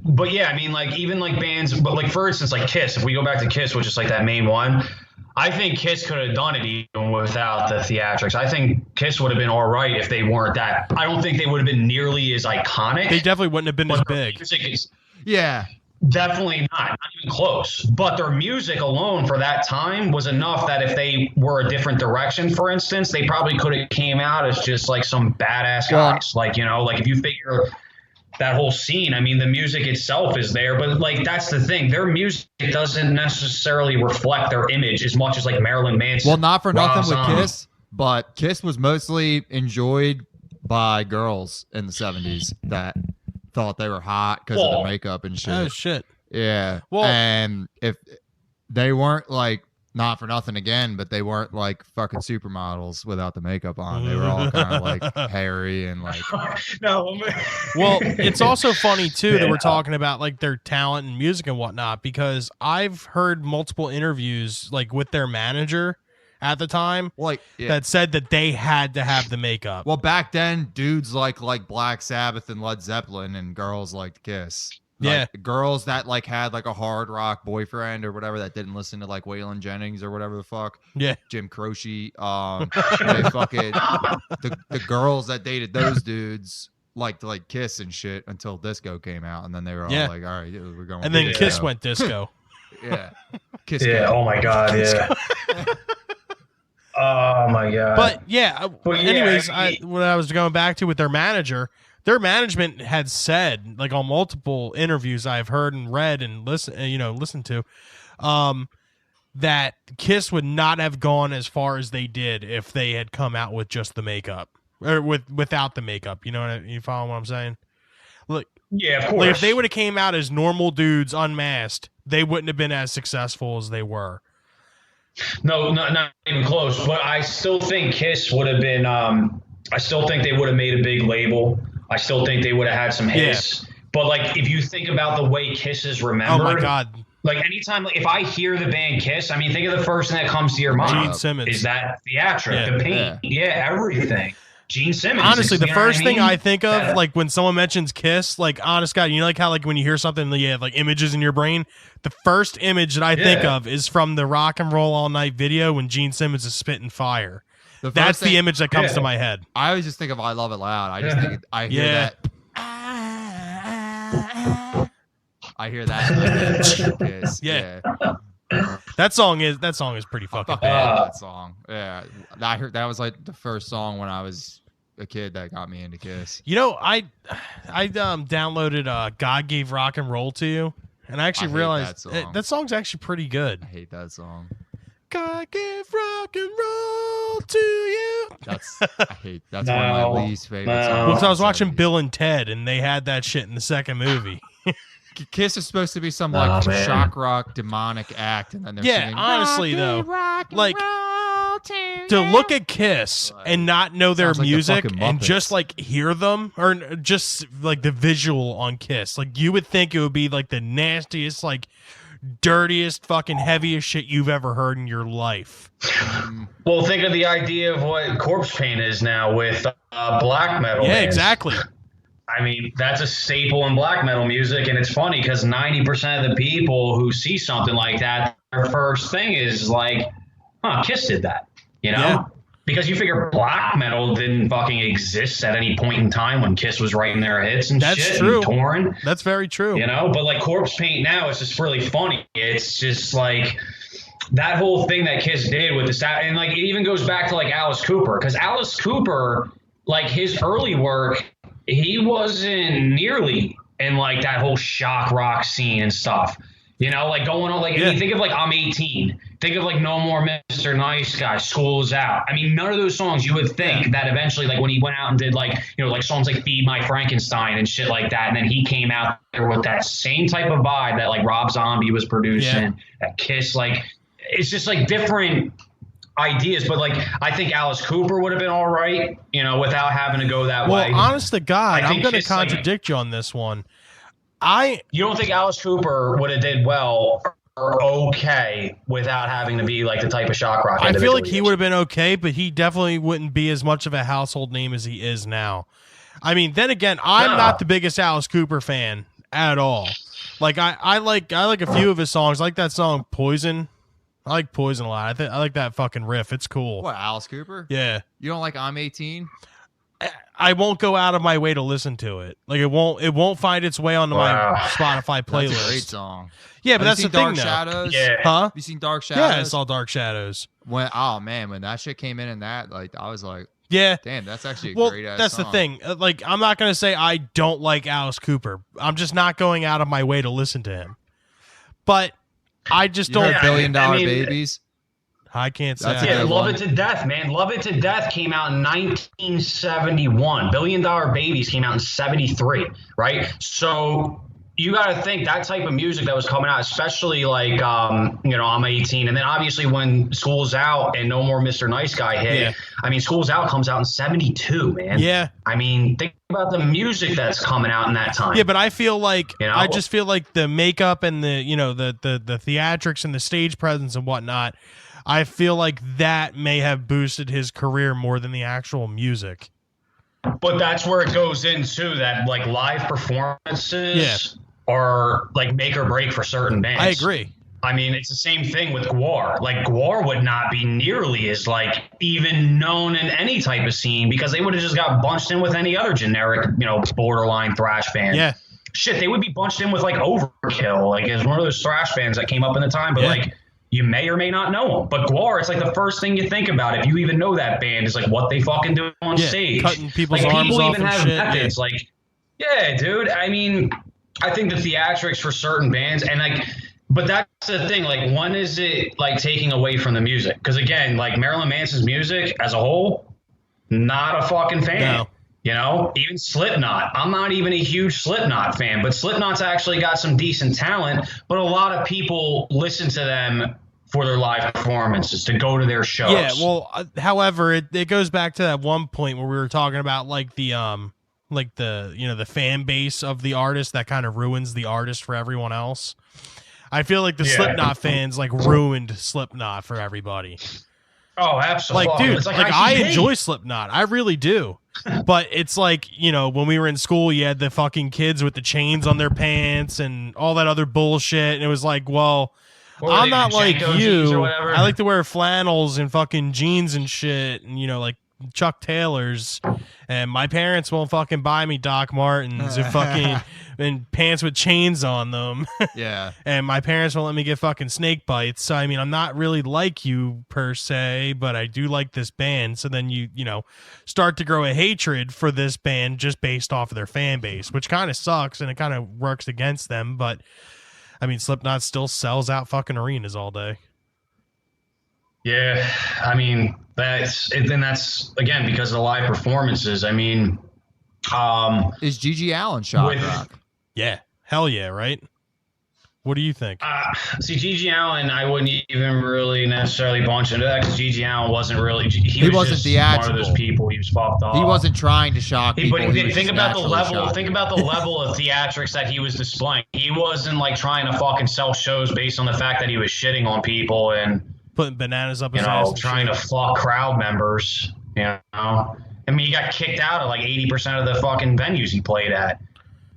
But yeah, I mean, like even like bands, but like for instance, like Kiss. If we go back to Kiss, which is like that main one, I think Kiss could have done it even without the theatrics. I think Kiss would have been all right if they weren't that. I don't think they would have been nearly as iconic. They definitely wouldn't have been as but their big. music is Yeah. definitely not even close. But their music alone for that time was enough that if they were a different direction, for instance, they probably could have came out as just like some badass Well- guys. Like, like if you figure that whole scene, I mean, the music itself is there, but like that's the thing. Their music doesn't necessarily reflect their image as much as like Marilyn Manson. Well, not for Rob nothing with Zombie. Kiss, but Kiss was mostly enjoyed by girls in the 70s that thought they were hot because of Well- the makeup and shit. Oh shit. Yeah. Well- and if they weren't like, not for nothing again, but they weren't like fucking supermodels without the makeup on. They were all kind of like hairy and like, No. Well, it's also funny too that Yeah. we're talking about like their talent and music and whatnot, because I've heard multiple interviews like with their manager at the time yeah. that said that they had to have the makeup. Well, back then, dudes like Black Sabbath and Led Zeppelin, and girls liked Kiss. Yeah. Like, girls that like had like a hard rock boyfriend or whatever that didn't listen to like Waylon Jennings or whatever the fuck, Yeah. Jim Croce. They fucking the girls that dated those dudes liked to like Kiss and shit until disco came out, and then they were all Yeah. like, all right, we're going. And then with Kiss disco." went disco. Yeah, Kiss. Yeah. go. Oh my God. Yeah. Oh my God. But yeah, But yeah, anyways, I- what I was going back to with their manager, their management had said, like on multiple interviews I've heard and read and listened to, that Kiss would not have gone as far as they did if they had come out with just the makeup. or without the makeup. You know what you follow what I'm saying? Look, Yeah, of course. like if they would have came out as normal dudes unmasked, they wouldn't have been as successful as they were. No, not even close. But I still think Kiss would have been. I still think they would have made a big label. I still think they would have had some hits. But like, if you think about the way Kiss is remembered, Oh my God. like anytime, like, if I hear the band Kiss, I mean, think of the first thing that comes to your mind. Gene Simmons. Is that theatric, Yeah. the paint, everything. Gene Simmons. Honestly, the you know what first thing mean? I think of, Yeah. like when someone mentions Kiss, like honest God, you know, like how like when you hear something, you have like images in your brain. The first image that I think Yeah. of is from the Rock and Roll All Night video when Gene Simmons is spitting fire. The first That's thing- the image that comes Yeah. to my head. I always just think of "I Love It Loud." I just think I hear Yeah. that. I hear that. Kiss. Yeah. That song is pretty fucking Fuck bad. that song. Yeah, I heard that was like the first song when I was a kid that got me into Kiss. You know, I downloaded "God Gave Rock and Roll to You," and I actually I hate realized that song. that song's actually pretty good. I hate that song. God gave rock and roll to you. That's one of my least favorite No. songs. Well, because I was of the watching 70s. Bill and Ted, and they had that shit in the second movie. Kiss is supposed to be some Oh, like man. shock rock demonic act, and then they're Yeah, singing. honestly, though, rock and like, roll To look at Kiss and not know their Sounds like the music fucking and Muppets. just like hear them, or just like the visual on Kiss, like you would think it would be like the nastiest, like dirtiest, fucking heaviest shit you've ever heard in your life. Well, think of the idea of what Corpse Paint is now with black metal. Yeah, bands. exactly. I mean, that's a staple in black metal music, and it's funny because 90% of the people who see something like that, their first thing is like, huh, Kiss did that, you know? Yeah. Because you figure black metal didn't fucking exist at any point in time when Kiss was writing their hits and That's shit true. and touring, That's very true. you know? But like Corpse Paint now is just really funny. It's just like that whole thing that Kiss did with the sound, and like it even goes back to like Alice Cooper, because Alice Cooper, like his early work, he wasn't nearly in like that whole shock rock scene and stuff. You know, like going on, like, Yeah. I mean, think of like I'm 18. Think of like No More Mr. Nice Guy, School's Out. I mean, none of those songs you would think that eventually, like when he went out and did like, you know, like songs like Feed My Frankenstein and shit like that. And then he came out there with that same type of vibe that like Rob Zombie was producing, that Kiss, like, it's just like different ideas. But like, I think Alice Cooper would have been all right, you know, without having to go that Well, way. honest to God, I I'm think going to Kiss, like- contradict you on this one. You don't think Alice Cooper would have did well or okay without having to be like the type of shock rock? I feel individual like he is? would have been okay, but he definitely wouldn't be as much of a household name as he is now. I mean, then again, I'm No. not the biggest Alice Cooper fan at all. Like I like a few of his songs. I like that song Poison. I like Poison a lot. I like that fucking riff. It's cool. What, Alice Cooper? Yeah. You don't like I'm 18? I won't go out of my way to listen to it. Like it won't find its way onto Wow. my Spotify That's a great playlist. song. Yeah, but Have that's you the seen thing Dark though. Shadows? Yeah. Huh? Have you seen Dark Shadows? Yeah, I saw Dark Shadows. Oh man, when that shit came in and that, like, I was like, Yeah. damn, that's actually a Well, great ass that's song. the thing. Like, I'm not going to say I don't like Alice Cooper. I'm just not going out of my way to listen to him. But I just You don't. heard Yeah, Billion Dollar I mean- Babies? I can't say. That's a I- Yeah, good Love one. It to Death, man. Love It to Death came out in 1971. Billion Dollar Babies came out in 73, right? So you got to think that type of music that was coming out, especially like, you know, I'm 18. And then obviously when School's Out and No More Mr. Nice Guy hit, Yeah. I mean, School's Out comes out in 72, man. Yeah. I mean, think about the music that's coming out in that time. Yeah, but I feel like You know? I just feel like the makeup and the the theatrics and the stage presence and whatnot. I feel like that may have boosted his career more than the actual music. But that's where it goes into that, like, live performances are like make or break for certain bands. I agree. I mean, it's the same thing with Gwar. Like, Gwar would not be nearly as, like, even known in any type of scene because they would have just got bunched in with any other generic, you know, borderline thrash band. Yeah. Shit, they would be bunched in with, like, Overkill. Like, it's one of those thrash bands that came up in the time, but, Yeah. like, you may or may not know them. But Gwar, it's like the first thing you think about if you even know that band is, like, what they fucking do on Yeah, stage. cutting people's Like, arms people off even and have shit. methods. Like, yeah, dude. I mean, I think the theatrics for certain bands and, like, but that's the thing. Like, when is it like taking away from the music? Because again, like Marilyn Manson's music as a whole, not a fucking fan. No. You know, even Slipknot. I'm not even a huge Slipknot fan, but Slipknot's actually got some decent talent. But a lot of people listen to them for their live performances, to go to their shows. Yeah, well, however, it goes back to that one point where we were talking about like the the fan base of the artist that kind of ruins the artist for everyone else. I feel like the Slipknot fans like ruined Slipknot for everybody. Oh, absolutely. Like, dude, it's like ICP. I enjoy Slipknot. I really do. But it's like, you know, when we were in school, you had the fucking kids with the chains on their pants and all that other bullshit. And it was like, well, Or I'm the not like Janko jeans or you. whatever. I like to wear flannels and fucking jeans and shit. And, you know, like Chuck Taylors. And my parents won't fucking buy me Doc Martens and fucking and pants with chains on them. Yeah. And my parents won't let me get fucking snake bites. So I mean, I'm not really like you per se, but I do like this band. So then you know, start to grow a hatred for this band just based off of their fan base, which kind of sucks and it kind of works against them. But I mean, Slipknot still sells out fucking arenas all day. Yeah, I mean, that's again because of the live performances. I mean, Is Gigi Allen shock With- rock? Yeah, hell yeah, right? What do you think? see, Gigi Allen, I wouldn't even really necessarily bunch into that because Gigi Allen wasn't really. He was wasn't just theatrical. one of those people. He was fucked up. He wasn't trying to shock He, people. but He was think just about the naturally level. shocking. Think about the level of theatrics that he was displaying. He wasn't like trying to fucking sell shows based on the fact that he was shitting on people and Putting bananas up his ass. you know and trying shit. to fuck crowd members. You know, I mean, he got kicked out of like 80% of the fucking venues he played at.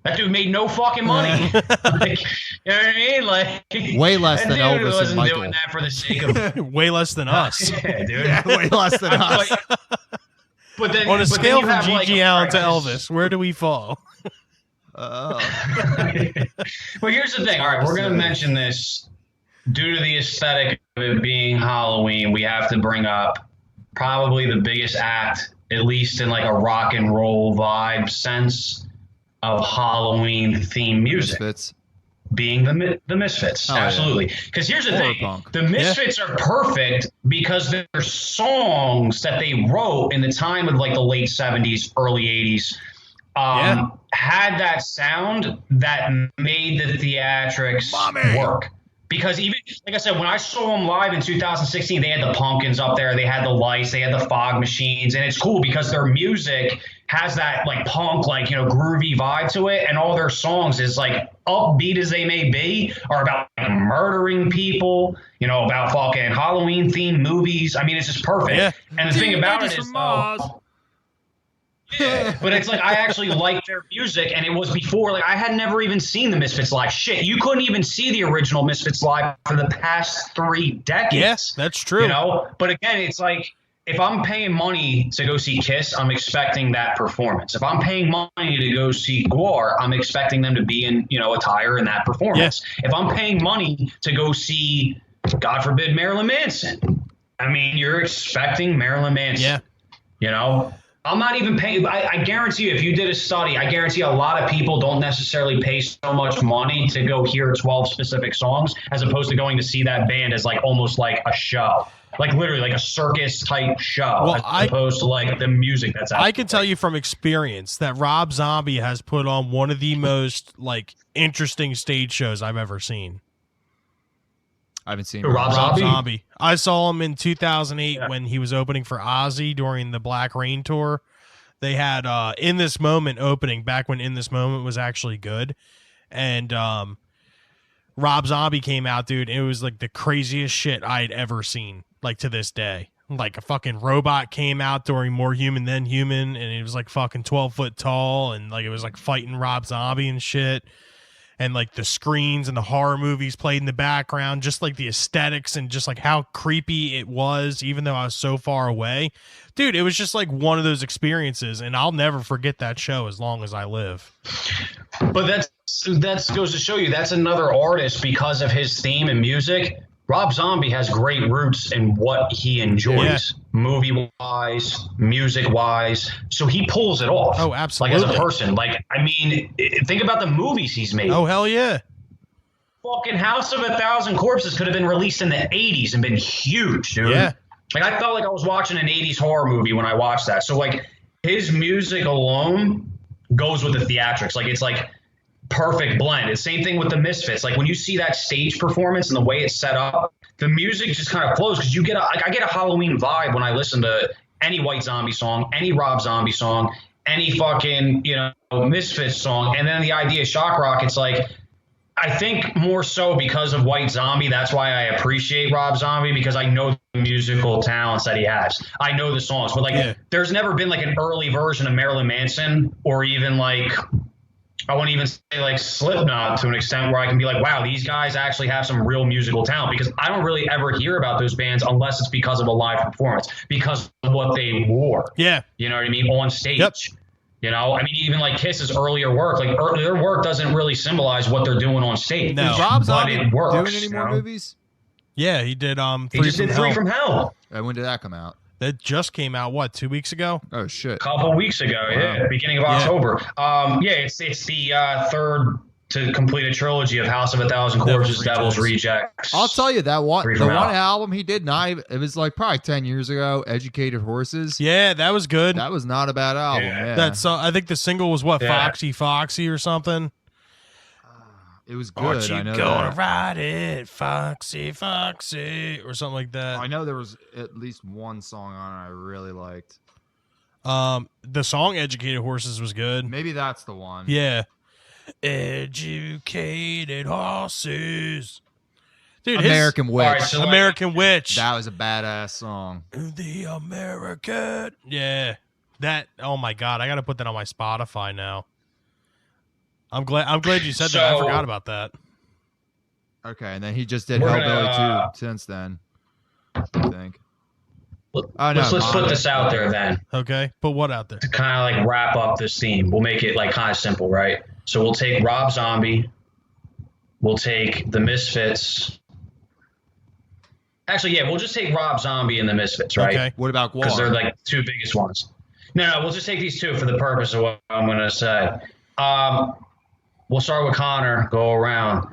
That dude made no fucking money. Like, you know what I mean? Like Way less that than dude Elvis and wasn't Michael. doing that for the sake of Way less than us. yeah, dude. Yeah, way less than us. But then, On a but then scale you from have, Gigi like, Allen to practice. Elvis, where do we fall? Well, here's the thing. All right, we're going to mention this. Due to the aesthetic of it being Halloween, we have to bring up probably the biggest act, at least in like a rock and roll vibe sense of Halloween themed music, Misfits. being the Misfits. Oh, yeah. Absolutely. Because here's the Horror thing. punk. The Misfits are perfect because they're songs that they wrote in the time of like the late 70s, early 80s. Had that sound that made the theatrics work. Because even, like I said, when I saw them live in 2016, they had the pumpkins up there, they had the lights, they had the fog machines, and it's cool because their music has that like punk, like, you know, groovy vibe to it, and all their songs, is like upbeat as they may be, are about like, murdering people, you know, about fucking Halloween themed movies. I mean, it's just perfect. Yeah. And the thing about it is, yeah, but it's like I actually liked their music, and it was before, like, I had never even seen the Misfits live. Shit, you couldn't even see the original Misfits live for the past 3 decades. Yes, that's true. You know, but again, it's like if I'm paying money to go see Kiss, I'm expecting that performance. If I'm paying money to go see Gwar, I'm expecting them to be in, you know, attire in that performance. If I'm paying money to go see, God forbid, Marilyn Manson, I mean, you're expecting Marilyn Manson. Yeah. You know, I'm not even paying. I guarantee you, if you did a study, I guarantee a lot of people don't necessarily pay so much money to go hear 12 specific songs as opposed to going to see that band as like almost like a show, like literally like a circus type show, Well, as opposed to like the music that's out. I can tell you from experience that Rob Zombie has put on one of the most like interesting stage shows I've ever seen. I haven't seen Who, Rob Rob Zombie? Zombie. I saw him in 2008 Yeah. when he was opening for Ozzy during the Black Rain tour. They had In This Moment opening back when In This Moment was actually good. And Rob Zombie came out, dude. It was like the craziest shit I'd ever seen, like to this day. Like a fucking robot came out during More Human Than Human, and it was like fucking 12 foot tall, and like it was like fighting Rob Zombie and shit. And like the screens and the horror movies played in the background, just like the aesthetics and just like how creepy it was, even though I was so far away. Dude, it was just like one of those experiences, and I'll never forget that show as long as I live. But that goes to show you that's another artist because of his theme and music. Rob Zombie has great roots in what he enjoys, movie-wise, music-wise. So he pulls it off. Oh, absolutely. Like as a person. Like, I mean, think about the movies he's made. Oh, hell yeah. Fucking House of a Thousand Corpses could have been released in the 80s and been huge, dude. Yeah. Like I felt like I was watching an 80s horror movie when I watched that. So like his music alone goes with the theatrics. Like it's like perfect blend. It's same thing with the Misfits. Like when you see that stage performance and the way it's set up, the music just kind of flows because you get I get a Halloween vibe when I listen to any White Zombie song, any Rob Zombie song, any fucking, Misfits song. And then the idea of shock rock, it's like, I think more so because of White Zombie. That's why I appreciate Rob Zombie, because I know the musical talents that he has. I know the songs, but like, there's never been like an early version of Marilyn Manson, or even like, I wouldn't even say like Slipknot, to an extent where I can be like, wow, these guys actually have some real musical talent, because I don't really ever hear about those bands unless it's because of a live performance, because of what they wore. Yeah. You know what I mean? On stage. Yep. I mean, even like Kiss's earlier work, like their work doesn't really symbolize what they're doing on stage. No. Is Rob Zombie it works, doing any more movies? Yeah, he did He just did Free from Hell And when did that come out? That just came out, what, 2 weeks ago? Oh shit! a couple weeks ago. Yeah, beginning of October. It's the third to complete a trilogy of House of a Thousand Corpses, Devil's Rejects. I'll tell you that one. Free The from one Hell. album he did, it was like probably 10 years ago. Educated Horses. Yeah, that was good. That was not a bad album. Yeah. Yeah, That's I think the single was what, Yeah. Foxy or something. it was good. Aren't you I know gonna that. ride it, Foxy, or something like that. I know there was at least one song on it I really liked. The song "Educated Horses" was good. Maybe that's the one. Yeah, educated horses, dude. American Witch. All right, so American Witch. That was a badass song. The American. Yeah, that. Oh my god, I got to put that on my Spotify now. I'm glad you said that. I So- forgot about that. Okay, and then he just did We're Hellbilly gonna, 2 since then. I think. let's put this out there then, Okay, put what out there? to kind of like wrap up this theme. We'll make it like kind of simple, right? So we'll take Rob Zombie. We'll take the Misfits. Actually, yeah, we'll just take Rob Zombie and the Misfits, right? Okay. What about Because they're Guar? like two biggest ones. No, we'll just take these two for the purpose of what I'm going to say. We'll start with Connor, go around.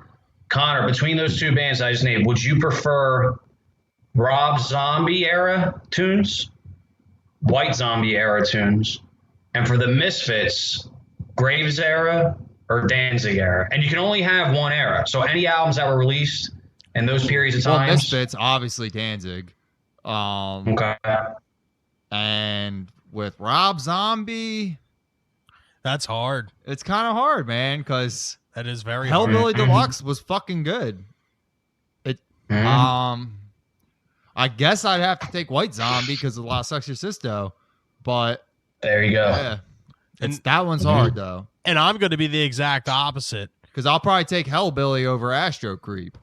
Connor, between those two bands I just named, would you prefer Rob Zombie era tunes, White Zombie era tunes, and for the Misfits, Graves era or Danzig era? And you can only have one era. So any albums that were released in those periods of Well, time. Misfits, obviously Danzig. Okay. And with Rob Zombie, That's hard. it's kind of hard, man, because That is very hard. Hellbilly Deluxe was fucking good. Mhm. I guess I'd have to take White Zombie because of Las Exorcisto, but There you go. yeah, that one's hard though. And I'm going to be the exact opposite. Because I'll probably take Hellbilly over Astro Creep.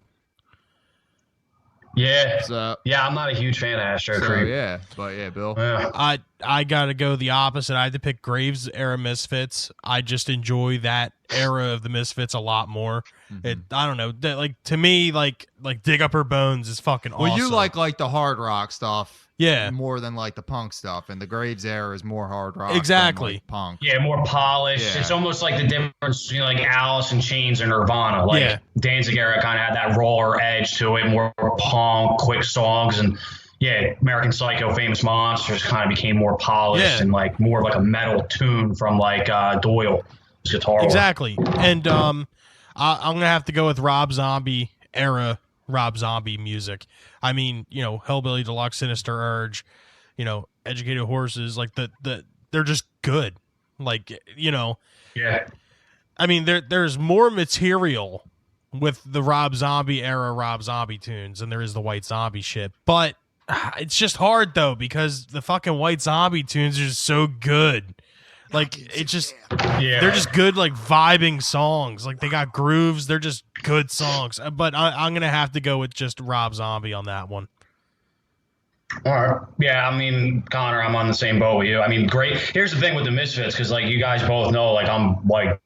Yeah. So Yeah, I'm not a huge fan of Astro Creep. yeah, but yeah, Bill. Yeah. I gotta go the opposite. I had to pick Graves era Misfits. I just enjoy that era of the Misfits a lot more. It I don't know. Like to me, like Dig Up Her Bones is fucking awesome. Well, you like the hard rock stuff, Yeah. more than like the punk stuff, and the Graves era is more hard rock, than, Exactly. like, punk. Yeah, more polished. Yeah. It's almost like the difference between like Alice in Chains or Nirvana. Like Yeah. Danzig era kind of had that rawer edge to it, more punk, quick songs, and yeah, American Psycho, Famous Monsters kind of became more polished Yeah. and like more of like a metal tune from like Doyle, his guitar. work. Exactly. And I'm gonna have to go with Rob Zombie era Rob Zombie music. I mean, Hellbilly Deluxe, Sinister Urge, Educated Horses, like they're just good. Like, Yeah. I mean, there's more material with the Rob Zombie era Rob Zombie tunes than there is the White Zombie shit. But it's just hard though, because the fucking White Zombie tunes are just so good. Like it's just Yeah. they're just good, like vibing songs. Like they got grooves. They're just good songs. But I'm gonna have to go with just Rob Zombie on that one. All right. Yeah, I mean, Connor, I'm on the same boat with you. I mean, great. Here's the thing with the Misfits, because like you guys both know, like I'm like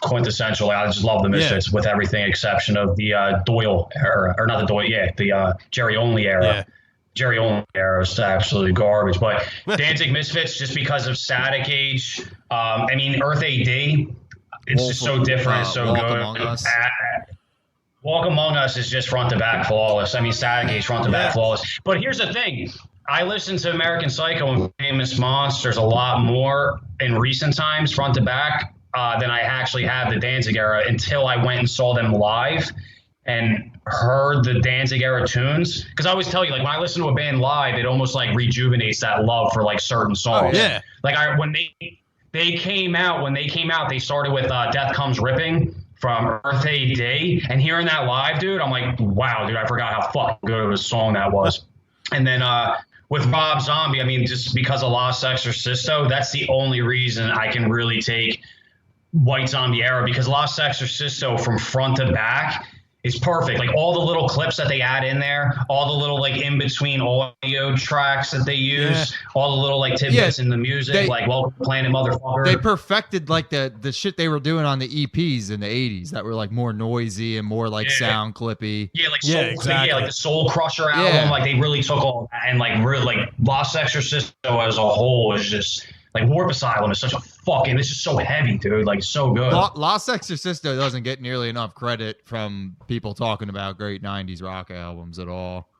quintessential. I just love the Misfits with everything exception of the Doyle era, or not the Doyle, the Jerry Only era. Yeah. Jerry Only era is absolutely garbage. But Danzig Misfits, just because of Static Age, I mean, Earth AD, it's just so different, it's so Walk good. Among Us. Walk Among Us is just front to back flawless. I mean, Static Age front to back flawless. But here's the thing. I listened to American Psycho and Famous Monsters a lot more in recent times, front to back, than I actually have the Danzig era until I went and saw them live and heard the Danzig era tunes. Because I always tell you, like, when I listen to a band live, it almost like rejuvenates that love for like certain songs. Oh, yeah. Like when they came out, they started with Death Comes Ripping from Earth AD, and hearing that live, dude, I'm like, wow, dude, I forgot how fucking good of a song that was. And then with Rob Zombie, I mean, just because of Lost Exorcisto, that's the only reason I can really take White Zombie era, because Lost Exorcisto from front to back is perfect. Like all the little clips that they add in there, all the little like in between audio tracks that they use, all the little like tidbits in the music, like Welcome to Planet Motherfucker. They perfected like the shit they were doing on the EPs in the 80s that were like more noisy and more like sound clippy. Yeah, like like the Soul Crusher album. Like they really took all that, and like Lost Exorcisto as a whole is just like Warp Asylum is such a fucking, it's just so heavy, dude. Like so good. Lost Exorcisto doesn't get nearly enough credit from people talking about great 90s rock albums at all.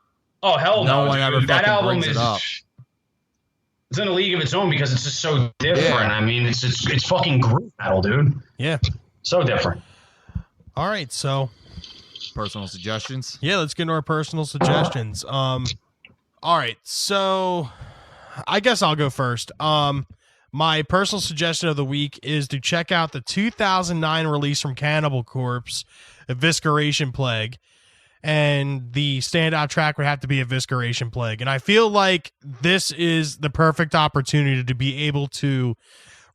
Oh, hell no. No one ever that fucking album brings it up. It's in a league of its own because it's just so different. Yeah. I mean, it's fucking groove metal, dude. Yeah. So different. All right, so Personal suggestions? yeah, let's get into our personal suggestions. All right, so I guess I'll go first. My personal suggestion of the week is to check out the 2009 release from Cannibal Corpse, Evisceration Plague. And the standout track would have to be Evisceration Plague. And I feel like this is the perfect opportunity to be able to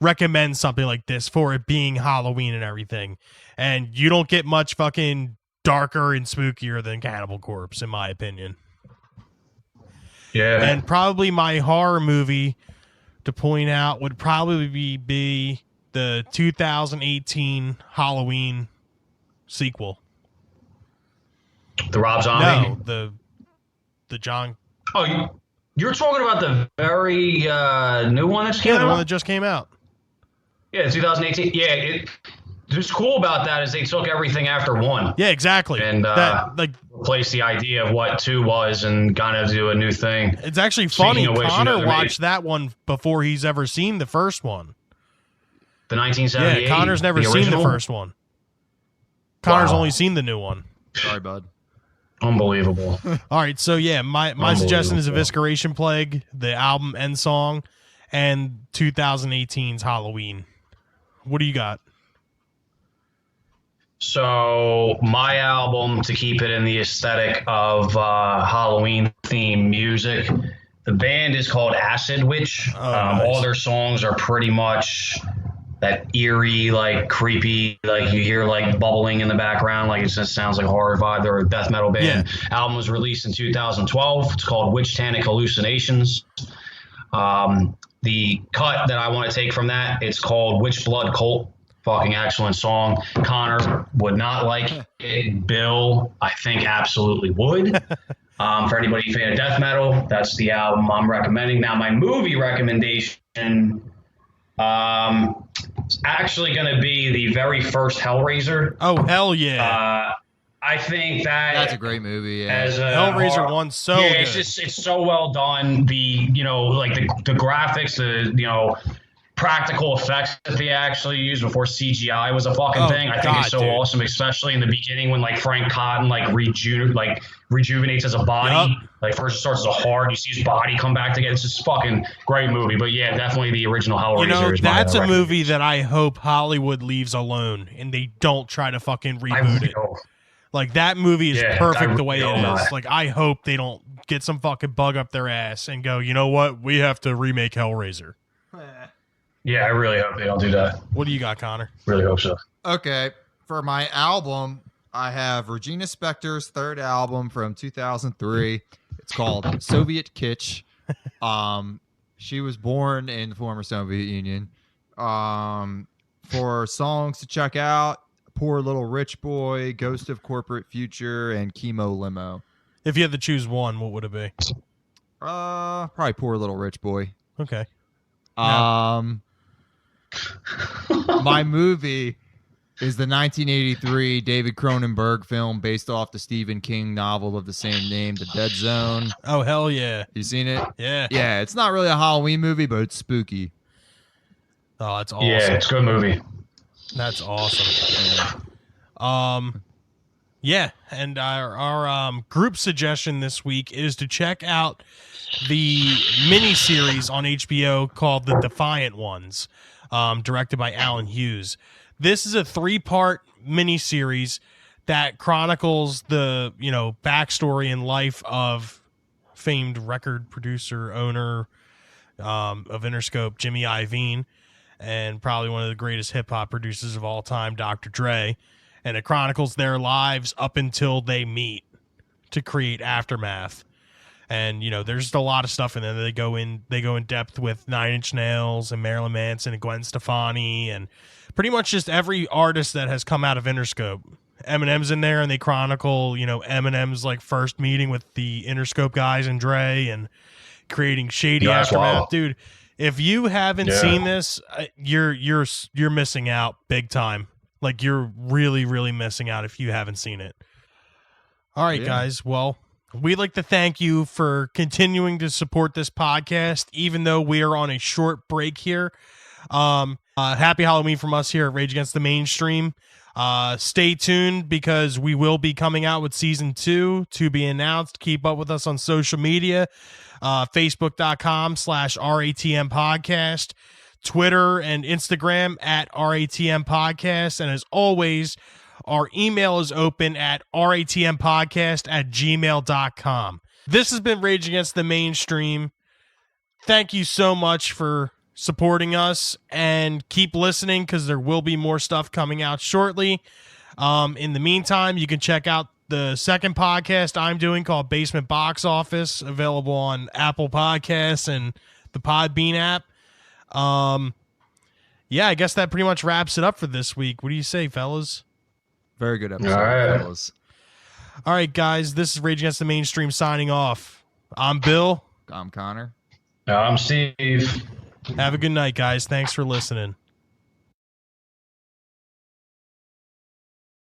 recommend something like this for it being Halloween and everything. And you don't get much fucking darker and spookier than Cannibal Corpse, in my opinion. Yeah. And probably my horror movie to point out would probably be the 2018 Halloween sequel. The Rob Zombie? No, the John. Oh, you're talking about the very new one that just came Yeah, the out? one that just came out. Yeah, 2018. Yeah, what's cool about that is they took everything after one Yeah, exactly. and replaced the idea of what two was and kind of do a new thing. It's actually funny. Speaking of which, Connor they watched that one before he's ever seen the first one. The 1978. Yeah, Connor's never seen the original? first one. Connor's Wow. only seen the new one. Sorry, bud. Unbelievable. All right, so yeah, my suggestion is Evisceration Plague, the album and song, and 2018's Halloween. What do you got? So my album, to keep it in the aesthetic of Halloween themed music, the band is called Acid Witch. Nice. All their songs are pretty much that eerie, like creepy, like you hear like bubbling in the background, like it just sounds like a horror vibe. They're a death metal band. Album was released in 2012. It's called Witch Tanic Hallucinations. The cut that I want to take from that, it's called Witch Blood Cult. Fucking excellent song. Connor would not like it. Bill, I think, absolutely would. For anybody fan of death metal, that's the album I'm recommending. Now, my movie recommendation is actually going to be the very first Hellraiser. Oh, hell yeah. I think that's a great movie. Yeah. As a Hellraiser 1 so yeah, good. it's so well done. The the graphics, the practical effects that they actually used before CGI was a fucking thing. I think it's so awesome, especially in the beginning when like Frank Cotton rejuvenates as a body. Yep. Like first it starts as a heart, you see his body come back together. It's just fucking great movie. But yeah, definitely the original Hellraiser. Is that's a my movie that I hope Hollywood leaves alone and they don't try to fucking reboot it. Like that movie is perfect the way it is. Like I hope they don't get some fucking bug up their ass and go, you know what? We have to remake Hellraiser. Yeah, I really hope they don't do that. What do you got, Connor? Really hope so. Okay, for my album, I have Regina Spektor's third album from 2003. It's called Soviet Kitsch. She was born in the former Soviet Union. For songs to check out, Poor Little Rich Boy, Ghost of Corporate Future, and Chemo Limo. If you had to choose one, what would it be? Probably Poor Little Rich Boy. Okay. My movie is the 1983 David Cronenberg film based off the Stephen King novel of the same name, The Dead Zone. Oh, hell yeah. You seen it? Yeah. Yeah, it's not really a Halloween movie, but it's spooky. Oh, that's awesome. Yeah, it's a good movie. That's awesome. Yeah, and our group suggestion this week is to check out the miniseries on HBO called The Defiant Ones, directed by Alan Hughes. This is a 3-part miniseries that chronicles the, backstory and life of famed record producer, owner of Interscope, Jimmy Iovine, and probably one of the greatest hip-hop producers of all time, Dr. Dre. And it chronicles their lives up until they meet to create Aftermath. And, there's just a lot of stuff in there. They go in depth with 9 Inch Nails and Marilyn Manson and Gwen Stefani and pretty much just every artist that has come out of Interscope. Eminem's in there, and they chronicle, Eminem's first meeting with the Interscope guys and Dre and creating Shady Aftermath. Wow. Dude, if you haven't seen this, you're missing out big time. You're really, really missing out if you haven't seen it. All right, guys. Well, we'd like to thank you for continuing to support this podcast, even though we are on a short break here. Happy Halloween from us here at Rage Against the Mainstream. Stay tuned because we will be coming out with season 2 to be announced. Keep up with us on social media, facebook.com/RATM podcast. Twitter and Instagram at RATM Podcast. And as always, our email is open at ratmpodcast@gmail.com. This has been Rage Against the Mainstream. Thank you so much for supporting us, and keep listening because there will be more stuff coming out shortly. In the meantime, you can check out the second podcast I'm doing called Basement Box Office, available on Apple Podcasts and the Podbean app. I guess that pretty much wraps it up for this week. What do you say, fellas? Very good episode, All right. fellas. All right, guys, this is Rage Against the Mainstream signing off. I'm Bill. I'm Connor. I'm Steve. Have a good night, guys. Thanks for listening.